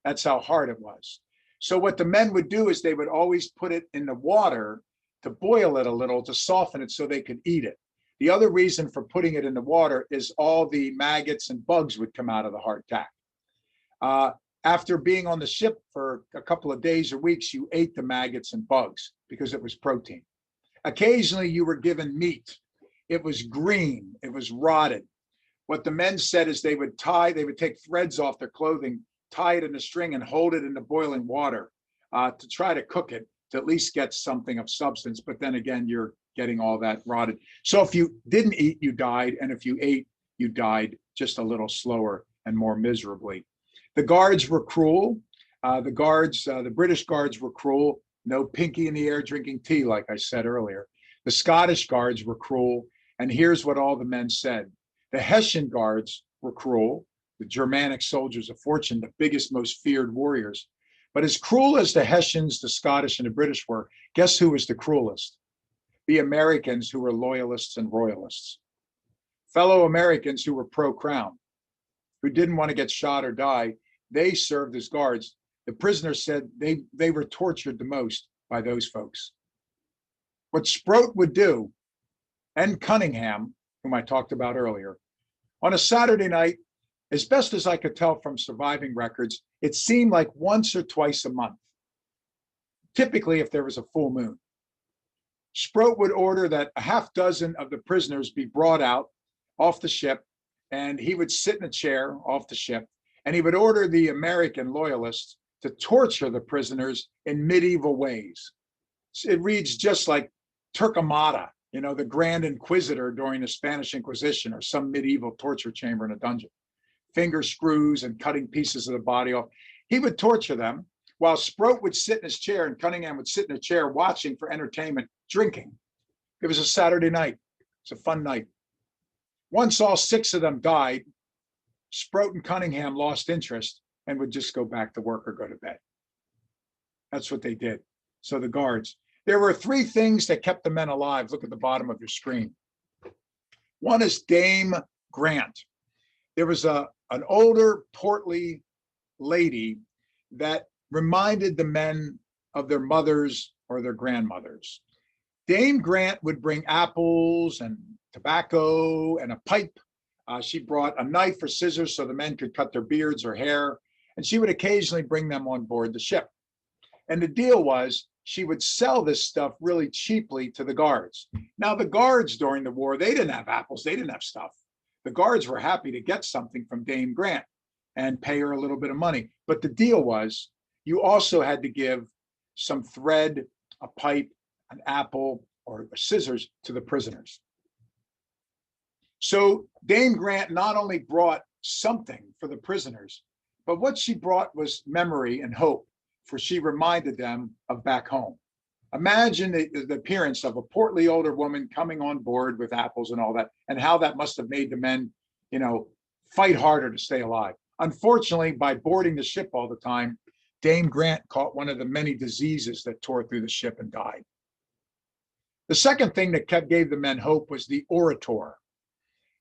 That's how hard it was. So what the men would do is they would always put it in the water to boil it a little, to soften it so they could eat it. The other reason for putting it in the water is all the maggots and bugs would come out of the hard tack. After being on the ship for a couple of days or weeks, you ate the maggots and bugs because it was protein. Occasionally you were given meat. It was green, it was rotted. What the men said is they would take threads off their clothing, tie it in a string and hold it in the boiling water to try to cook it, to at least get something of substance. But then again, you're getting all that rotted. So if you didn't eat, you died. And if you ate, you died just a little slower and more miserably. The guards were cruel. The British guards were cruel. No pinky in the air drinking tea, like I said earlier. The Scottish guards were cruel. And here's what all the men said. The Hessian guards were cruel. The Germanic soldiers of fortune, the biggest, most feared warriors. But as cruel as the Hessians, the Scottish, and the British were, guess who was the cruelest? The Americans, who were loyalists and royalists. Fellow Americans who were pro-crown, who didn't want to get shot or die, they served as guards. The prisoners said they were tortured the most by those folks. What Sproat would do, and Cunningham, whom I talked about earlier, on a Saturday night, as best as I could tell from surviving records, it seemed like once or twice a month, typically if there was a full moon. Sproat would order that a half dozen of the prisoners be brought out off the ship, and he would sit in a chair off the ship, and he would order the American loyalists to torture the prisoners in medieval ways. It reads just like Torquemada, the Grand Inquisitor during the Spanish Inquisition, or some medieval torture chamber in a dungeon. Finger screws and cutting pieces of the body off. He would torture them while Sproat would sit in his chair and Cunningham would sit in a chair watching for entertainment, drinking. It was a Saturday night. It's a fun night. Once all 6 of them died, Sproat and Cunningham lost interest and would just go back to work or go to bed. That's what they did. So the guards. There were 3 things that kept the men alive. Look at the bottom of your screen. One is Dame Grant. There was an older, portly lady that reminded the men of their mothers or their grandmothers. Dame Grant would bring apples and tobacco and a pipe. She brought a knife or scissors so the men could cut their beards or hair, and she would occasionally bring them on board the ship. And the deal was she would sell this stuff really cheaply to the guards. Now, the guards during the war, they didn't have apples, they didn't have stuff. The guards were happy to get something from Dame Grant and pay her a little bit of money. But the deal was you also had to give some thread, a pipe, an apple, or scissors to the prisoners. So Dame Grant not only brought something for the prisoners, but what she brought was memory and hope, for she reminded them of back home. Imagine the appearance of a portly older woman coming on board with apples and all that, and how that must have made the men, fight harder to stay alive. Unfortunately, by boarding the ship all the time, Dame Grant caught one of the many diseases that tore through the ship and died. The second thing that gave the men hope was the Orator.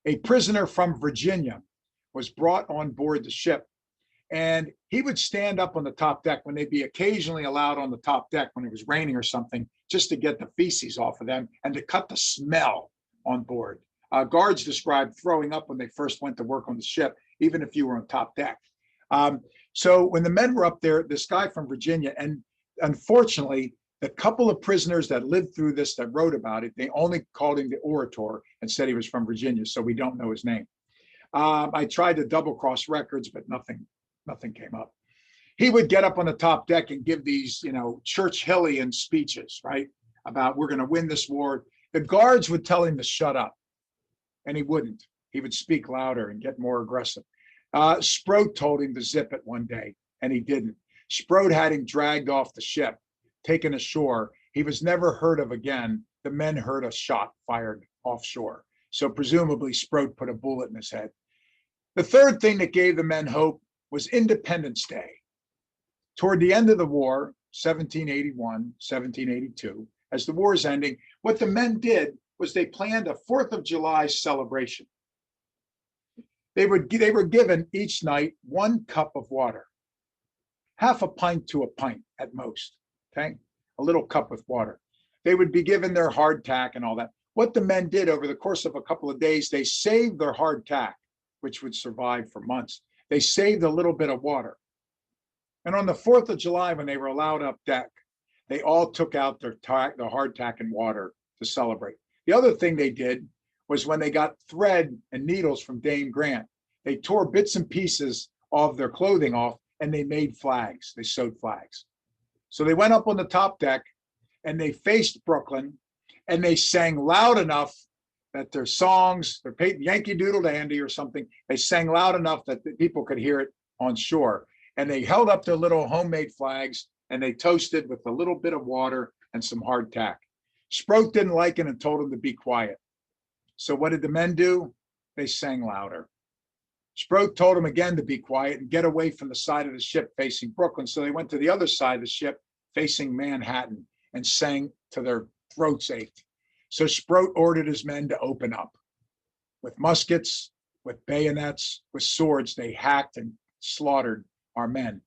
A prisoner from Virginia was brought on board the ship, and he would stand up on the top deck when they'd be occasionally allowed on the top deck when it was raining or something, just to get the feces off of them and to cut the smell on board. Guards described throwing up when they first went to work on the ship, even if you were on top deck. So when the men were up there, this guy from Virginia, and unfortunately, the couple of prisoners that lived through this that wrote about it, they only called him the Orator and said he was from Virginia, so we don't know his name. I tried to double cross records, but nothing came up. He would get up on the top deck and give these, Churchillian speeches, right? About we're going to win this war. The guards would tell him to shut up, and he wouldn't. He would speak louder and get more aggressive. Sproat told him to zip it one day, and he didn't. Sproat had him dragged off the ship, taken ashore. He was never heard of again. The men heard a shot fired offshore. So presumably Sproat put a bullet in his head. The third thing that gave the men hope was Independence Day. Toward the end of the war, 1781, 1782, as the war is ending, what the men did was they planned a 4th of July celebration. They were given each night 1 cup of water, half a pint to a pint at most, okay? A little cup with water. They would be given their hardtack and all that. What the men did over the course of a couple of days, they saved their hardtack, which would survive for months. They saved a little bit of water. And on the 4th of July, when they were allowed up deck, they all took out their hardtack and water to celebrate. The other thing they did was when they got thread and needles from Dame Grant, they tore bits and pieces of their clothing off and they made flags. They sewed flags. So they went up on the top deck and they faced Brooklyn and they sang loud enough that their songs, their Yankee Doodle Dandy or something, they sang loud enough that the people could hear it on shore. And they held up their little homemade flags and they toasted with a little bit of water and some hardtack. Sproat didn't like it and told him to be quiet. So what did the men do? They sang louder. Sproat told him again to be quiet and get away from the side of the ship facing Brooklyn. So they went to the other side of the ship facing Manhattan and sang till their throats ached. So Sproat ordered his men to open up. With muskets, with bayonets, with swords, they hacked and slaughtered our men.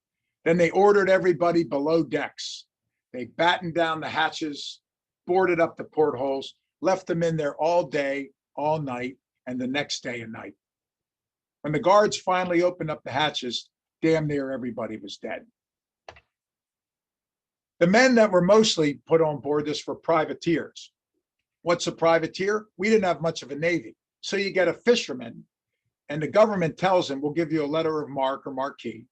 Then they ordered everybody below decks. They battened down the hatches, boarded up the portholes, left them in there all day, all night, and the next day and night. When the guards finally opened up the hatches, damn near everybody was dead. The men that were mostly put on board this were privateers. What's a privateer? We didn't have much of a navy. So you get a fisherman, and the government tells him, we'll give you a letter of marque or marquee.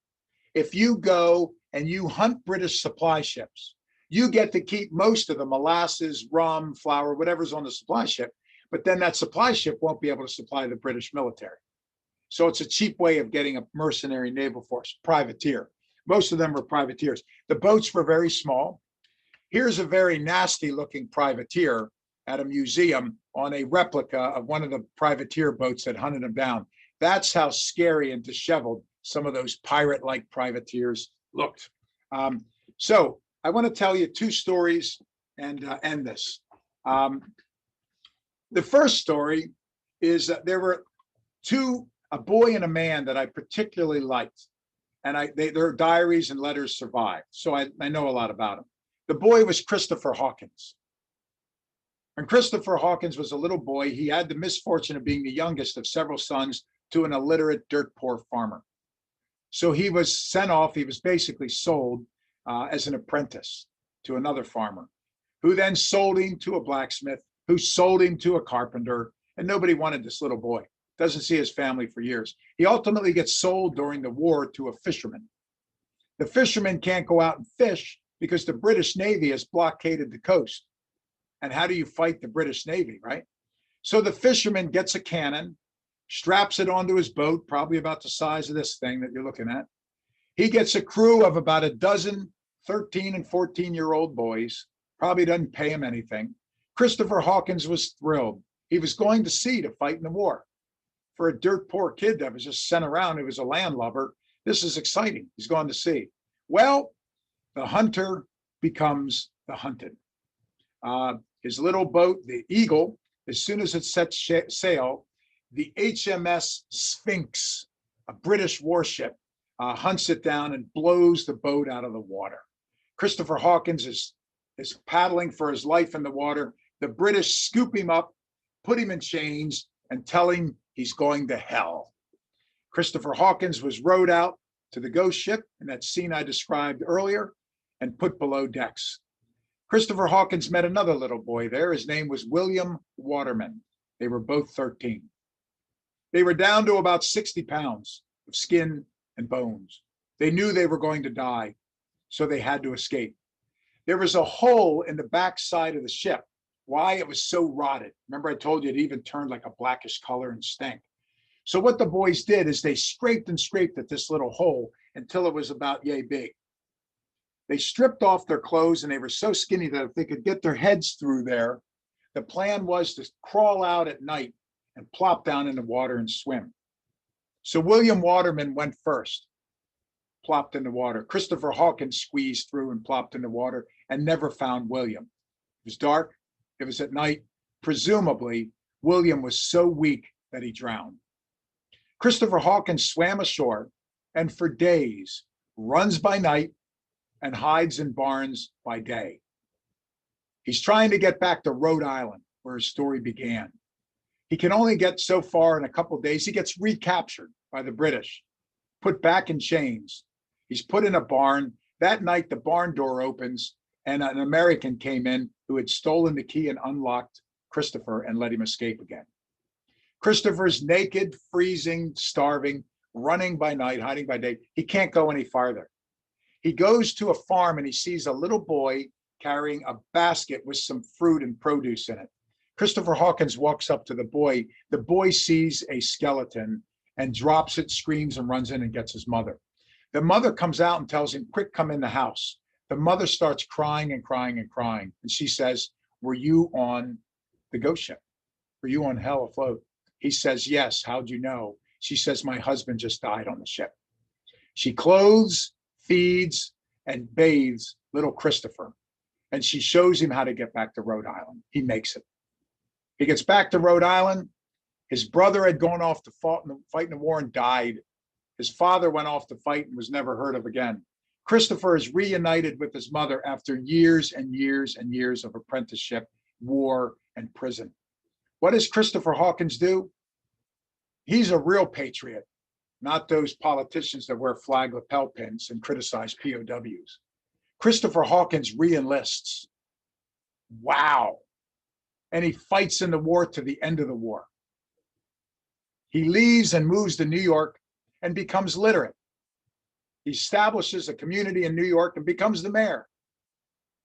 If you go and you hunt British supply ships, you get to keep most of the molasses, rum, flour, whatever's on the supply ship, but then that supply ship won't be able to supply the British military. So it's a cheap way of getting a mercenary naval force, privateer. Most of them were privateers. The boats were very small. Here's a very nasty looking privateer at a museum on a replica of one of the privateer boats that hunted him down. That's how scary and disheveled some of those pirate-like privateers looked. So I want to tell you two stories and end this. The first story is that there were a boy and a man that I particularly liked, and their diaries and letters survived, so I know a lot about them. The boy was Christopher Hawkins. When Christopher Hawkins was a little boy, he had the misfortune of being the youngest of several sons to an illiterate, dirt-poor farmer. So he was sent off, he was basically sold as an apprentice to another farmer, who then sold him to a blacksmith, who sold him to a carpenter, and nobody wanted this little boy. Doesn't see his family for years. He ultimately gets sold during the war to a fisherman. The fisherman can't go out and fish because the British Navy has blockaded the coast. And how do you fight the British Navy, right? So the fisherman gets a cannon, straps it onto his boat, probably about the size of this thing that you're looking at. He gets a crew of about a dozen 13 and 14-year-old boys, probably doesn't pay him anything. Christopher Hawkins was thrilled. He was going to sea to fight in the war. For a dirt poor kid that was just sent around, who was a landlubber, this is exciting. He's going to sea. Well, the hunter becomes the hunted. His little boat, the Eagle, as soon as it sets sail, the HMS Sphinx, a British warship, hunts it down and blows the boat out of the water. Christopher Hawkins is paddling for his life in the water. The British scoop him up, put him in chains, and tell him he's going to hell. Christopher Hawkins was rowed out to the ghost ship in that scene I described earlier and put below decks. Christopher Hawkins met another little boy there. His name was William Waterman. They were both 13. They were down to about 60 pounds of skin and bones. They knew they were going to die, so they had to escape. There was a hole in the back side of the ship. Why? It was so rotted. Remember I told you it even turned like a blackish color and stank. So what the boys did is they scraped and scraped at this little hole until it was about yay big. They stripped off their clothes and they were so skinny that if they could get their heads through there, the plan was to crawl out at night and plop down in the water and swim. So William Waterman went first, plopped in the water. Christopher Hawkins squeezed through and plopped in the water and never found William. It was dark. It was at night. Presumably, William was so weak that he drowned. Christopher Hawkins swam ashore and for days runs by night and hides in barns by day. He's trying to get back to Rhode Island, where his story began. He can only get so far in a couple of days. He gets recaptured by the British, put back in chains. He's put in a barn. That night, the barn door opens and an American came in who had stolen the key and unlocked Christopher and let him escape again. Christopher's naked, freezing, starving, running by night, hiding by day. He can't go any farther. He goes to a farm and he sees a little boy carrying a basket with some fruit and produce in it. Christopher Hawkins walks up to the boy. The boy sees a skeleton and drops it, screams, and runs in and gets his mother. The mother comes out and tells him, quick, come in the house. The mother starts crying and crying and crying. And she says, were you on the ghost ship? Were you on hell afloat? He says, yes. How'd you know? She says, my husband just died on the ship. She clothes, feeds, and bathes little Christopher. And she shows him how to get back to Rhode Island. He makes it. He gets back to Rhode Island. His brother had gone off to fight in the war and died. His father went off to fight and was never heard of again. Christopher is reunited with his mother after years and years and years of apprenticeship, war, and prison. What does Christopher Hawkins do? He's a real patriot, not those politicians that wear flag lapel pins and criticize POWs. Christopher Hawkins re-enlists. Wow. And he fights in the war to the end of the war. He leaves and moves to New York and becomes literate. He establishes a community in New York and becomes the mayor.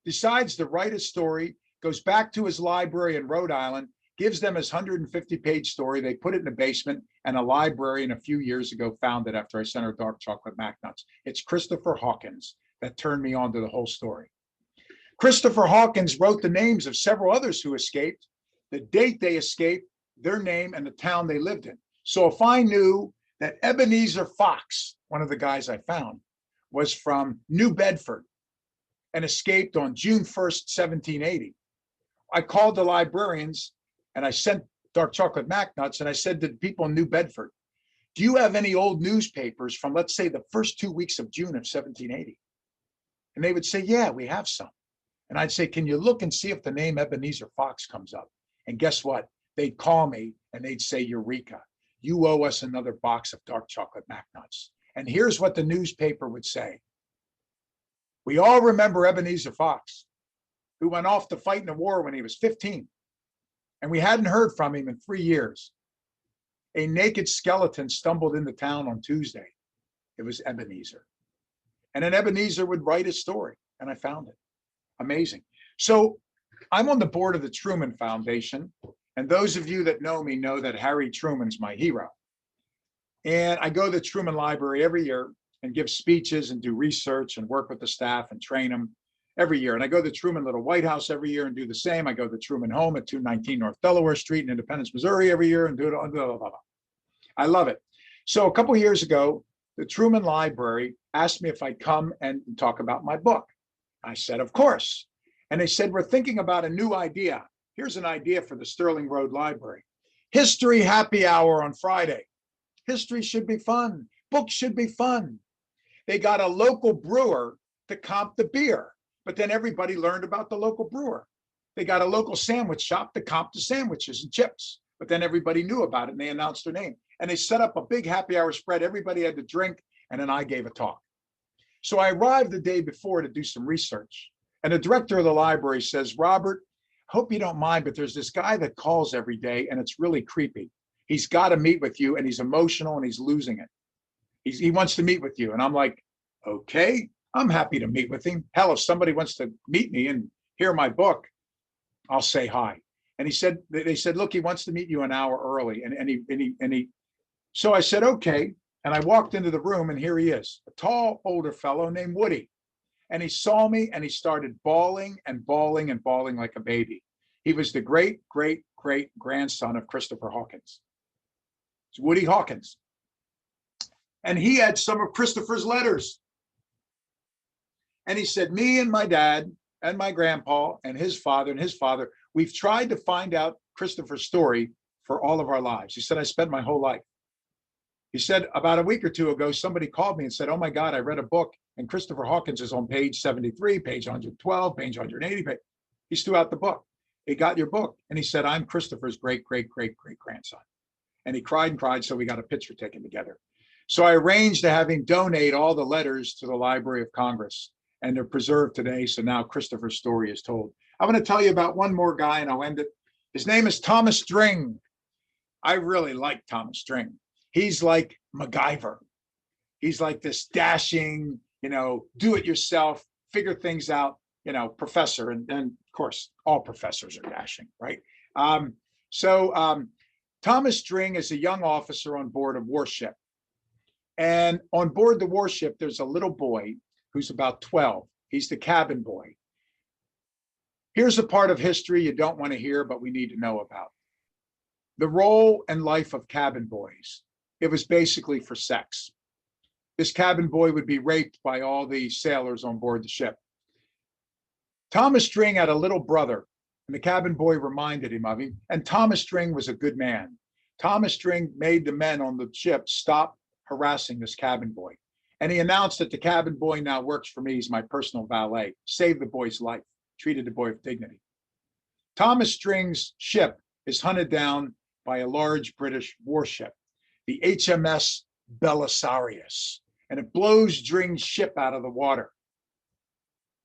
Decides to write a story, goes back to his library in Rhode Island, gives them his 150-page story. They put it in the basement, and a librarian a few years ago found it after I sent her dark chocolate McNuts. It's Christopher Hawkins that turned me on to the whole story. Christopher Hawkins wrote the names of several others who escaped the date they escaped, their name, and the town they lived in. So if I knew that Ebenezer Fox, one of the guys I found, was from New Bedford and escaped on June 1st, 1780, I called the librarians and I sent dark chocolate McNuts and I said to the people in New Bedford, do you have any old newspapers from, let's say, the first 2 weeks of June of 1780? And they would say, yeah, we have some. And I'd say, can you look and see if the name Ebenezer Fox comes up? And guess what? They'd call me and they'd say, Eureka, you owe us another box of dark chocolate McNuts. And here's what the newspaper would say. We all remember Ebenezer Fox, who went off to fight in the war when he was 15. And we hadn't heard from him in 3 years. A naked skeleton stumbled into town on Tuesday. It was Ebenezer. And then Ebenezer would write his story, and I found it. Amazing. So I'm on the board of the Truman Foundation, and those of you that know me know that Harry Truman's my hero. And I go to the Truman Library every year and give speeches and do research and work with the staff and train them every year. And I go to the Truman Little White House every year and do the same. I go to the Truman Home at 219 North Delaware Street in Independence, Missouri every year and do it. Blah, blah, blah. I love it. So a couple of years ago, the Truman Library asked me if I'd come and talk about my book. I said, of course. And they said, we're thinking about a new idea. Here's an idea for the Stirling Road Library. History happy hour on Friday. History should be fun. Books should be fun. They got a local brewer to comp the beer, but then everybody learned about the local brewer. They got a local sandwich shop to comp the sandwiches and chips, but then everybody knew about it and they announced their name. And they set up a big happy hour spread. Everybody had to drink, and then I gave a talk. So I arrived the day before to do some research. And the director of the library says, Robert, hope you don't mind, but there's this guy that calls every day and it's really creepy. He's got to meet with you and he's emotional and he's losing it. He wants to meet with you. And I'm like, okay, I'm happy to meet with him. Hell, if somebody wants to meet me and hear my book, I'll say hi. And they said, look, he wants to meet you an hour early. So I said, okay. And I walked into the room and here he is, a tall, older fellow named Woody. And he saw me and he started bawling and bawling and bawling like a baby. He was the great, great, great grandson of Christopher Hawkins. It's Woody Hawkins. And he had some of Christopher's letters. And he said, me and my dad and my grandpa and his father, we've tried to find out Christopher's story for all of our lives. He said, I spent my whole life. He said, about a week or two ago, somebody called me and said, oh my God, I read a book and Christopher Hawkins is on page 73, page 112, page 180. He threw out the book. He got your book. And he said, I'm Christopher's great, great, great, great grandson. And he cried and cried. So we got a picture taken together. So I arranged to have him donate all the letters to the Library of Congress. And they're preserved today. So now Christopher's story is told. I'm going to tell you about one more guy and I'll end it. His name is Thomas String. I really like Thomas String. He's like MacGyver. He's like this dashing, do it yourself, figure things out, professor. And of course, all professors are dashing, right? Thomas String is a young officer on board a warship. And on board the warship, there's a little boy who's about 12. He's the cabin boy. Here's a part of history you don't want to hear, but we need to know about. The role and life of cabin boys. It was basically for sex. This cabin boy would be raped by all the sailors on board the ship. Thomas String had a little brother, and the cabin boy reminded him of him, and Thomas String was a good man. Thomas String made the men on the ship stop harassing this cabin boy. And he announced that the cabin boy now works for me. He's my personal valet. Saved the boy's life, treated the boy with dignity. Thomas String's ship is hunted down by a large British warship, the HMS Belisarius, and it blows String's ship out of the water.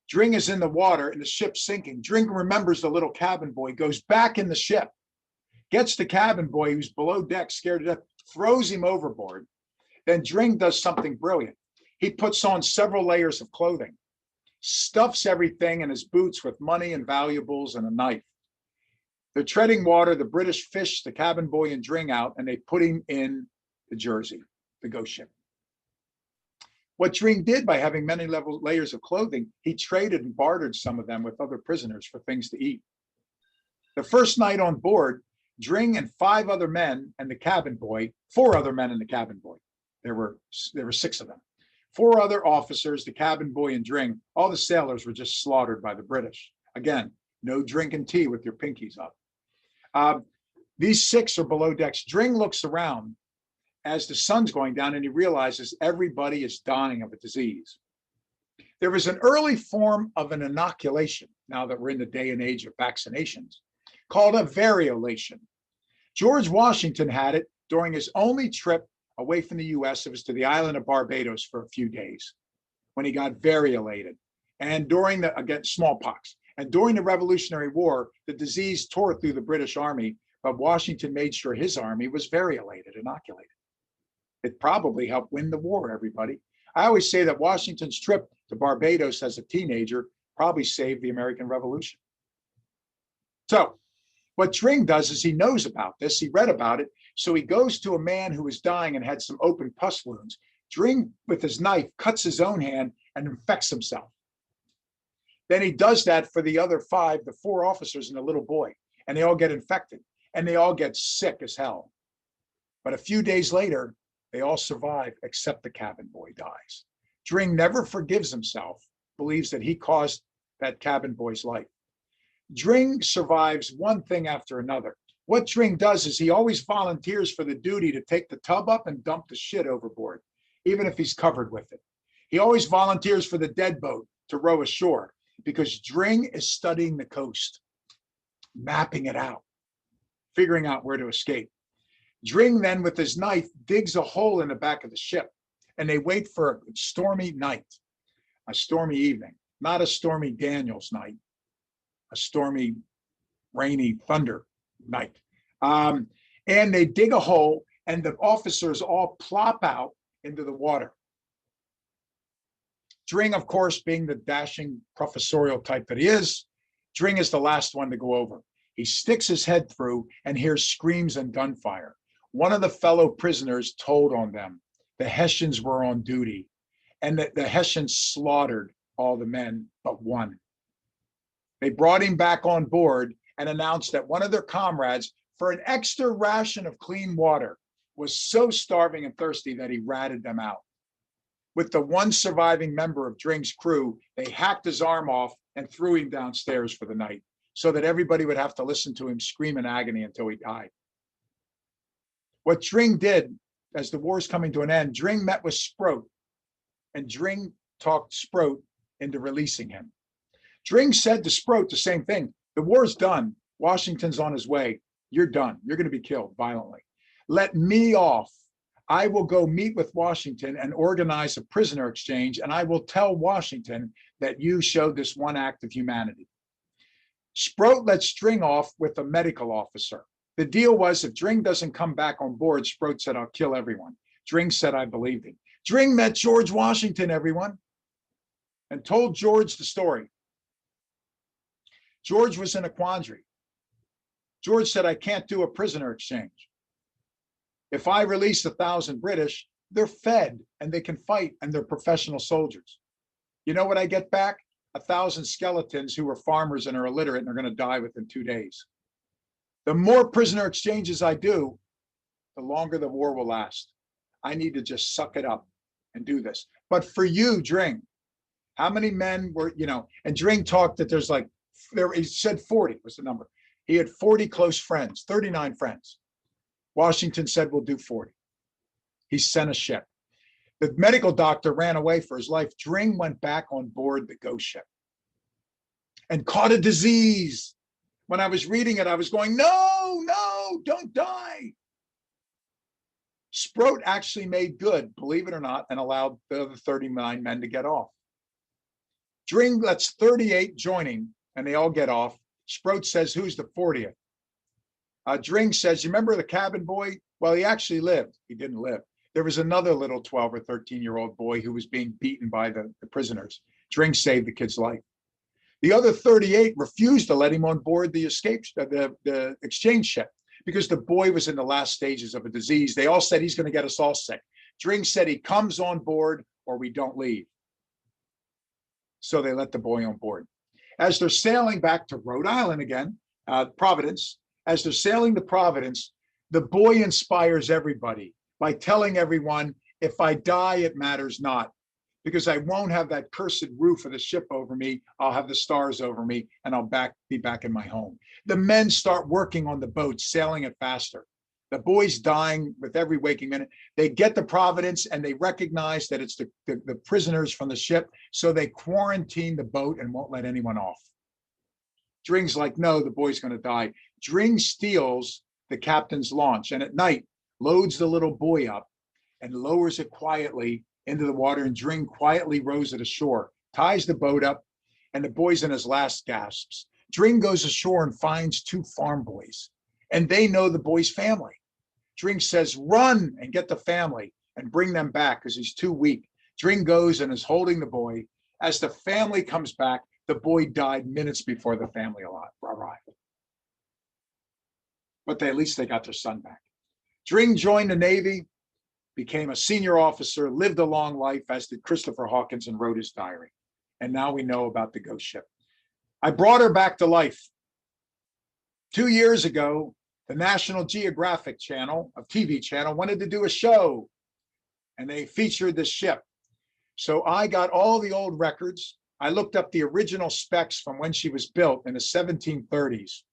String is in the water and the ship's sinking. String remembers the little cabin boy, goes back in the ship, gets the cabin boy who's below deck, scared to death, throws him overboard. Then String does something brilliant. He puts on several layers of clothing, stuffs everything in his boots with money and valuables and a knife. They're treading water. The British fish the cabin boy and String out, and they put him in the Jersey, the ghost ship. What String did by having many layers of clothing, he traded and bartered some of them with other prisoners for things to eat. The first night on board, Dring and 5 other men and the cabin boy, 4 other men and the cabin boy. There were 6 of them. 4 other officers, the cabin boy and Dring, all the sailors were just slaughtered by the British. Again, no drinking tea with your pinkies up. These 6 are below decks. Dring looks around as the sun's going down and he realizes everybody is dying of a disease. There was an early form of an inoculation, now that we're in the day and age of vaccinations, called a variolation. George Washington had it during his only trip away from the US. It was to the island of Barbados for a few days when he got variolated. And during again, smallpox. And during the Revolutionary War, the disease tore through the British Army, but Washington made sure his army was variolated, inoculated. It probably helped win the war, everybody. I always say that Washington's trip to Barbados as a teenager probably saved the American Revolution. So what Dring does is he knows about this, he read about it, so he goes to a man who was dying and had some open pus wounds. Dring, with his knife, cuts his own hand and infects himself. Then he does that for the other 5, the 4 officers and the little boy, and they all get infected, and they all get sick as hell. But a few days later, they all survive except the cabin boy dies. Dring never forgives himself, believes that he caused that cabin boy's life. Dring survives one thing after another. What Dring does is he always volunteers for the duty to take the tub up and dump the shit overboard, even if he's covered with it. He always volunteers for the dead boat to row ashore because Dring is studying the coast, mapping it out, figuring out where to escape. Dring then, with his knife, digs a hole in the back of the ship, and they wait for a stormy night, a stormy evening, not a Stormy Daniels night, a stormy, rainy thunder night. And they dig a hole, and the officers all plop out into the water. Dring, of course, being the dashing professorial type that he is, Dring is the last one to go over. He sticks his head through and hears screams and gunfire. One of the fellow prisoners told on them. The Hessians were on duty, and the Hessians slaughtered all the men but one. They brought him back on board and announced that one of their comrades, for an extra ration of clean water, was so starving and thirsty that he ratted them out. With the one surviving member of Dring's crew, they hacked his arm off and threw him downstairs for the night so that everybody would have to listen to him scream in agony until he died. What Dring did, as the war's coming to an end, Dring met with Sproat, and Dring talked Sproat into releasing him. Dring said to Sproat the same thing. The war's done. Washington's on his way. You're done. You're going to be killed violently. Let me off. I will go meet with Washington and organize a prisoner exchange, and I will tell Washington that you showed this one act of humanity. Sproat lets Dring off with a medical officer. The deal was if Dring doesn't come back on board, Sproat said, I'll kill everyone. Dring said, I believed him. Dring met George Washington, everyone, and told George the story. George was in a quandary. George said, I can't do a prisoner exchange. If I release 1,000 British, they're fed and they can fight and they're professional soldiers. You know what I get back? 1,000 skeletons who are farmers and are illiterate and are going to die within 2 days. The more prisoner exchanges I do, the longer the war will last. I need to just suck it up and do this. But for you, Dring, how many men were, and Dring talked that there's he said 40 was the number. He had 40 close friends, 39 friends. Washington said, we'll do 40. He sent a ship. The medical doctor ran away for his life. Dring went back on board the ghost ship and caught a disease. When I was reading it, I was going, no, don't die. Sproat actually made good, believe it or not, and allowed the other 39 men to get off. Dring lets 38 joining, and they all get off. Sproat says, who's the 40th? Dring says, you remember the cabin boy? Well, he actually lived. He didn't live. There was another little 12 or 13-year-old boy who was being beaten by the prisoners. Dring saved the kid's life. The other 38 refused to let him on board the the exchange ship because the boy was in the last stages of a disease. They all said he's going to get us all sick. Dring said he comes on board or we don't leave. So they let the boy on board. As they're sailing back to Rhode Island again, Providence. As they're sailing to Providence, the boy inspires everybody by telling everyone, if I die, it matters not, because I won't have that cursed roof of the ship over me. I'll have the stars over me, and I'll be back in my home. The men start working on the boat, sailing it faster. The boy's dying with every waking minute. They get to Providence, and they recognize that it's the prisoners from the ship, so they quarantine the boat and won't let anyone off. Dring's like, no, the boy's going to die. Dring steals the captain's launch, and at night loads the little boy up and lowers it quietly into the water, and Dring quietly rows it ashore, ties the boat up, and the boy's in his last gasps. Dring goes ashore and finds two farm boys, and they know the boy's family. Dring says, run and get the family and bring them back, because he's too weak. Dring goes and is holding the boy. As the family comes back, the boy died minutes before the family arrived. But at least they got their son back. Dring joined the Navy, became a senior officer, lived a long life, as did Christopher Hawkins, and wrote his diary. And now we know about the ghost ship. I brought her back to life. 2 years ago, the National Geographic channel, a TV channel, wanted to do a show, and they featured this ship. So I got all the old records. I looked up the original specs from when she was built in the 1730s.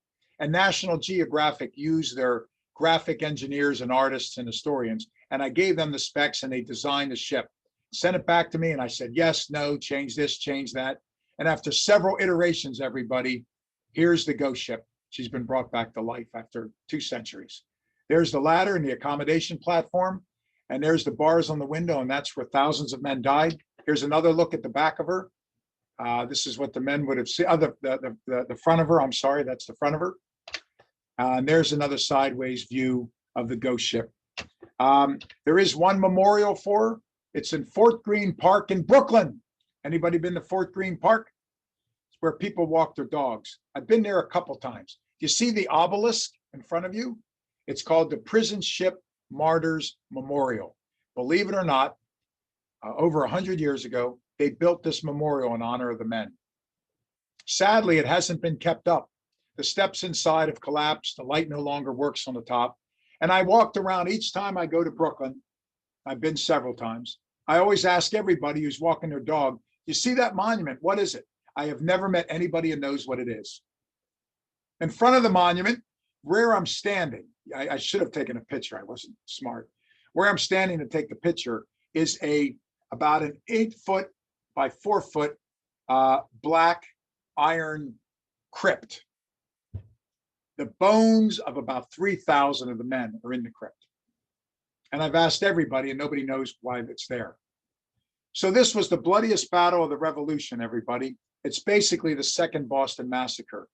And National Geographic used their graphic engineers and artists and historians, and I gave them the specs, and they designed the ship. Sent it back to me, and I said, yes, no, change this, change that. And after several iterations, everybody, here's the ghost ship. She's been brought back to life after 2 centuries. There's the ladder and the accommodation platform, and there's the bars on the window, and that's where thousands of men died. Here's another look at the back of her. This is what the men would have seen. The front of her, I'm sorry, that's the front of her. And there's another sideways view of the ghost ship. There is one memorial for her. It's in Fort Greene Park in Brooklyn. Anybody been to Fort Greene Park? It's where people walk their dogs. I've been there a couple times. You see the obelisk in front of you? It's called the Prison Ship Martyrs Memorial. Believe it or not, over 100 years ago, they built this memorial in honor of the men. Sadly, it hasn't been kept up. The steps inside have collapsed. The light no longer works on the top. And I walked around each time I go to Brooklyn. I've been several times. I always ask everybody who's walking their dog, you see that monument? What is it? I have never met anybody who knows what it is. In front of the monument, where I'm standing, I should have taken a picture. I wasn't smart. Where I'm standing to take the picture is about an 8-foot by 4-foot black iron crypt. The bones of about 3,000 of the men are in the crypt. And I've asked everybody, and nobody knows why it's there. So this was the bloodiest battle of the Revolution, everybody. It's basically the second Boston Massacre.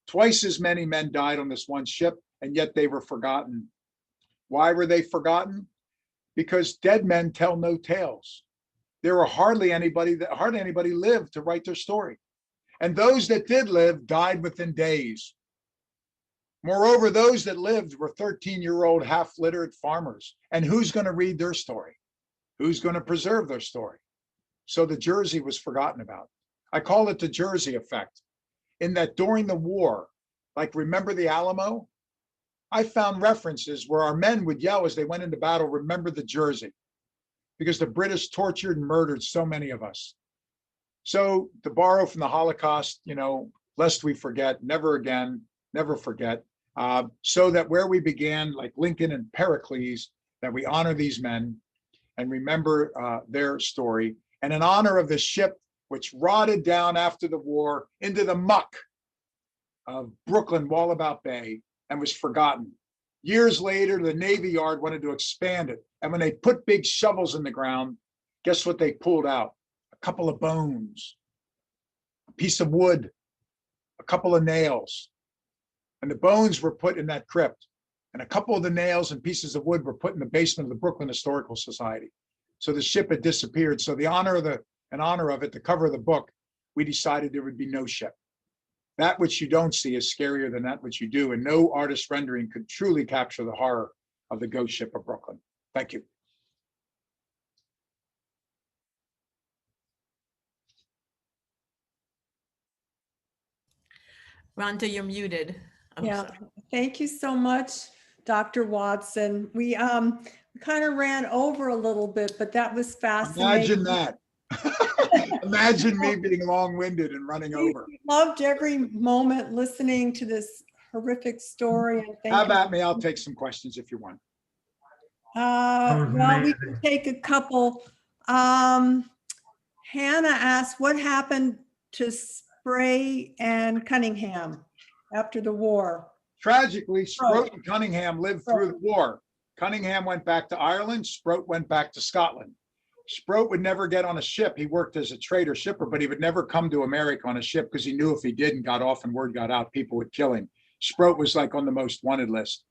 Twice as many men died on this one ship, and yet they were forgotten. Why were they forgotten? Because dead men tell no tales. There were hardly anybody lived to write their story. And those that did live died within days. Moreover, those that lived were 13-year-old half-literate farmers. And who's going to read their story? Who's going to preserve their story? So the Jersey was forgotten about. I call it the Jersey effect, in that during the war, like remember the Alamo? I found references where our men would yell as they went into battle, remember the Jersey, because the British tortured and murdered so many of us. So to borrow from the Holocaust, lest we forget, never again, never forget, so that where we began, like Lincoln and Pericles, that we honor these men and remember their story. And in honor of the ship, which rotted down after the war into the muck of Brooklyn Wallabout Bay and was forgotten. Years later, the Navy Yard wanted to expand it. And when they put big shovels in the ground, guess what they pulled out? A couple of bones, a piece of wood, a couple of nails. And the bones were put in that crypt. And a couple of the nails and pieces of wood were put in the basement of the Brooklyn Historical Society. So the ship had disappeared. So in honor of it, the cover of the book, we decided there would be no ship. That which you don't see is scarier than that which you do. And no artist rendering could truly capture the horror of the ghost ship of Brooklyn. Thank you. Rhonda, you're muted. Oh, Yeah, sorry. thank you so much, Dr. Watson. We kind of ran over a little bit, but that was Imagine fascinating. that. Imagine me being long-winded and running We over. loved every moment listening to this horrific story, and How thank you. about me? I'll take some questions if you want. was Well, we amazing. can take a couple. Hannah asked, what happened to Spray and Cunningham after the war? Tragically, Sproat and Cunningham lived through the war. Cunningham went back to Ireland. Sproat went back to Scotland. Sproat would never get on a ship. He worked as a trader shipper, but he would never come to America on a ship because he knew if he did and got off and word got out, people would kill him. Sproat was like on the most wanted list.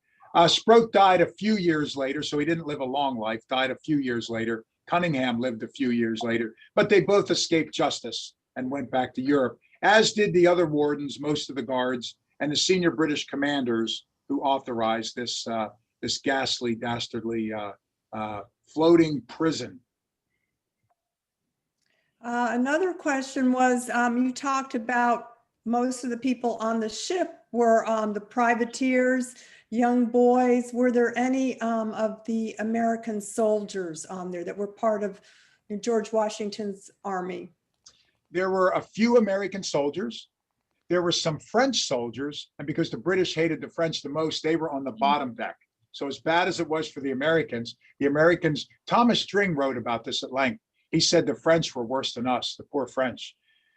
Sproat died a few years later, so he didn't live a long life, died a few years later. Cunningham lived a few years later, but they both escaped justice and went back to Europe, as did the other wardens, most of the guards, and the senior British commanders who authorized this, this ghastly, dastardly floating prison. Another question was, you talked about most of the people on the ship were the privateers, young boys. Were there any of the American soldiers on there that were part of George Washington's army? There were a few American soldiers. There were some French soldiers, and because the British hated the French the most, they were on the bottom deck. So as bad as it was for the Americans, Thomas Dring wrote about this at length. He said the French were worse than us, the poor French.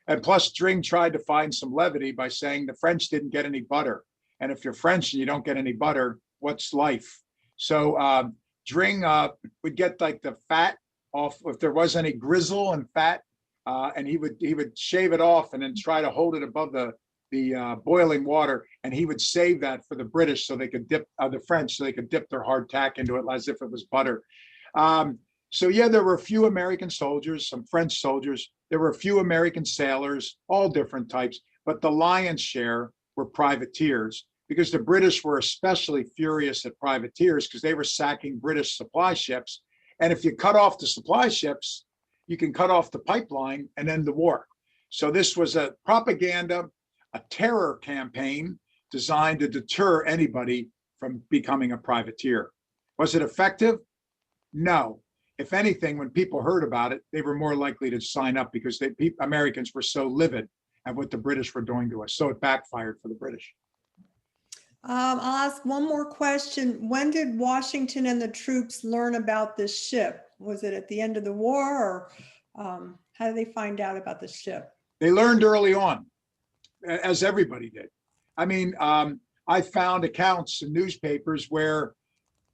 And plus Dring tried to find some levity by saying the French didn't get any butter. And if you're French and you don't get any butter, what's life? So Dring would get like the fat off, if there was any grizzle and fat, and he would shave it off and then try to hold it above the boiling water, and he would save that for the British so they could dip the French so they could dip their hardtack into it as if it was butter. So yeah, there were a few American soldiers, some French soldiers. There were a few American sailors, all different types, but the lion's share were privateers, because the British were especially furious at privateers because they were sacking British supply ships. And if you cut off the supply ships, you can cut off the pipeline and end the war. So this was a propaganda, a terror campaign designed to deter anybody from becoming a privateer. Was it effective? No. If anything, when people heard about it, they were more likely to sign up because Americans were so livid at what the British were doing to us. So it backfired for the British. I'll ask one more question. When did Washington and the troops learn about this ship? Was it at the end of the war, or how did they find out about the ship? They learned early on, as everybody did. I mean, I found accounts in newspapers where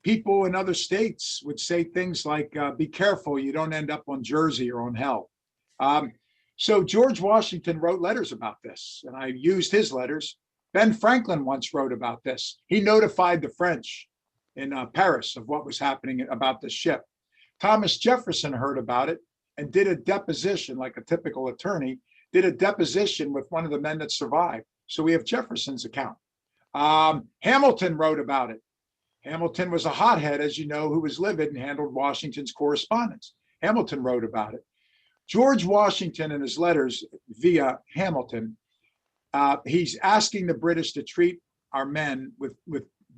people in other states would say things like, be careful, you don't end up on Jersey or on hell. So George Washington wrote letters about this, and I used his letters. Ben Franklin once wrote about this. He notified the French in Paris of what was happening about the ship. Thomas Jefferson heard about it and did a deposition, like a typical attorney, did a deposition with one of the men that survived. So we have Jefferson's account. Hamilton wrote about it. Hamilton was a hothead, as you know, who was livid and handled Washington's correspondence. Hamilton wrote about it. George Washington in his letters via Hamilton, he's asking the British to treat our men with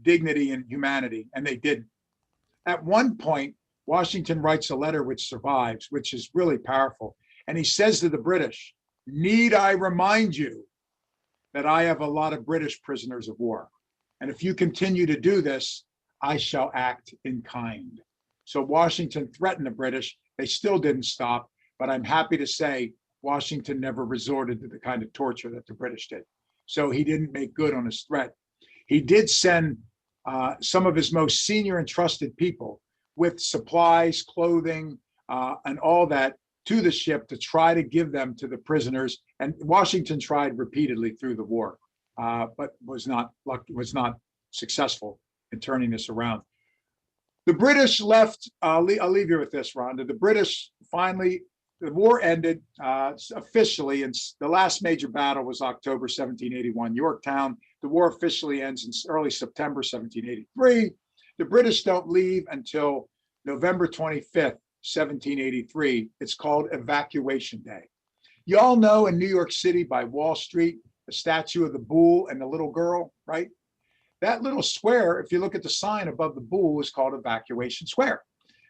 dignity and humanity, and they didn't. At one point, Washington writes a letter which survives, which is really powerful. And he says to the British, "Need I remind you that I have a lot of British prisoners of war? And if you continue to do this, I shall act in kind." So Washington threatened the British. They still didn't stop, but I'm happy to say Washington never resorted to the kind of torture that the British did. So he didn't make good on his threat. He did send some of his most senior and trusted people with supplies, clothing, and all that to the ship to try to give them to the prisoners. And Washington tried repeatedly through the war, but was not successful in turning this around. The British left, I'll leave you with this, Rhonda. The British finally, the war ended officially, and the last major battle was October 1781, Yorktown. The war officially ends in early September 1783. The British don't leave until November 25th, 1783. It's called Evacuation Day. You all know in New York City by Wall Street, the statue of the bull and the little girl, right? That little square, if you look at the sign above the bull, is called Evacuation Square.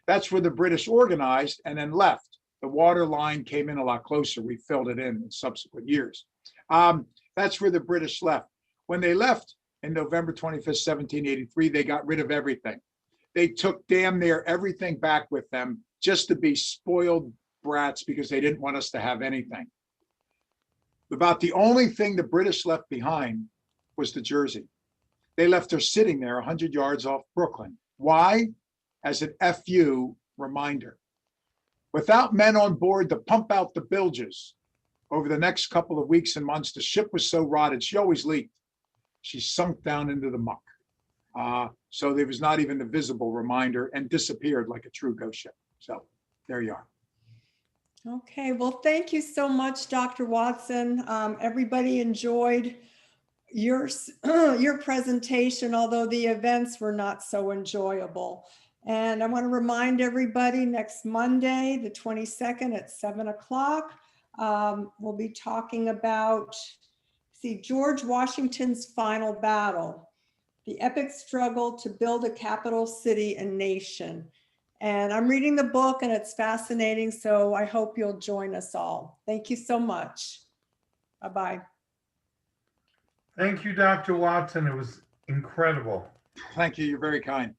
That's where the British organized and then left. The water line came in a lot closer. We filled it in subsequent years. That's where the British left. When they left in November 25th, 1783, they got rid of everything. They took damn near everything back with them just to be spoiled brats because they didn't want us to have anything. About the only thing the British left behind was the Jersey. They left her sitting there 100 yards off Brooklyn. Why? As an FU reminder. Without men on board to pump out the bilges, over the next couple of weeks and months, the ship was so rotted, she always leaked. She sunk down into the muck. So there was not even a visible reminder and disappeared like a true ghost ship. So there you are. Okay, well, thank you so much, Dr. Watson. Everybody enjoyed your presentation, although the events were not so enjoyable. And I want to remind everybody next Monday, the 22nd at 7 o'clock, we'll be talking about, George Washington's final battle, the epic struggle to build a capital city and nation. And I'm reading the book and it's fascinating, so I hope you'll join us all. Thank you so much. Bye-bye. Thank you, Dr. Watson. It was incredible. Thank you. You're very kind.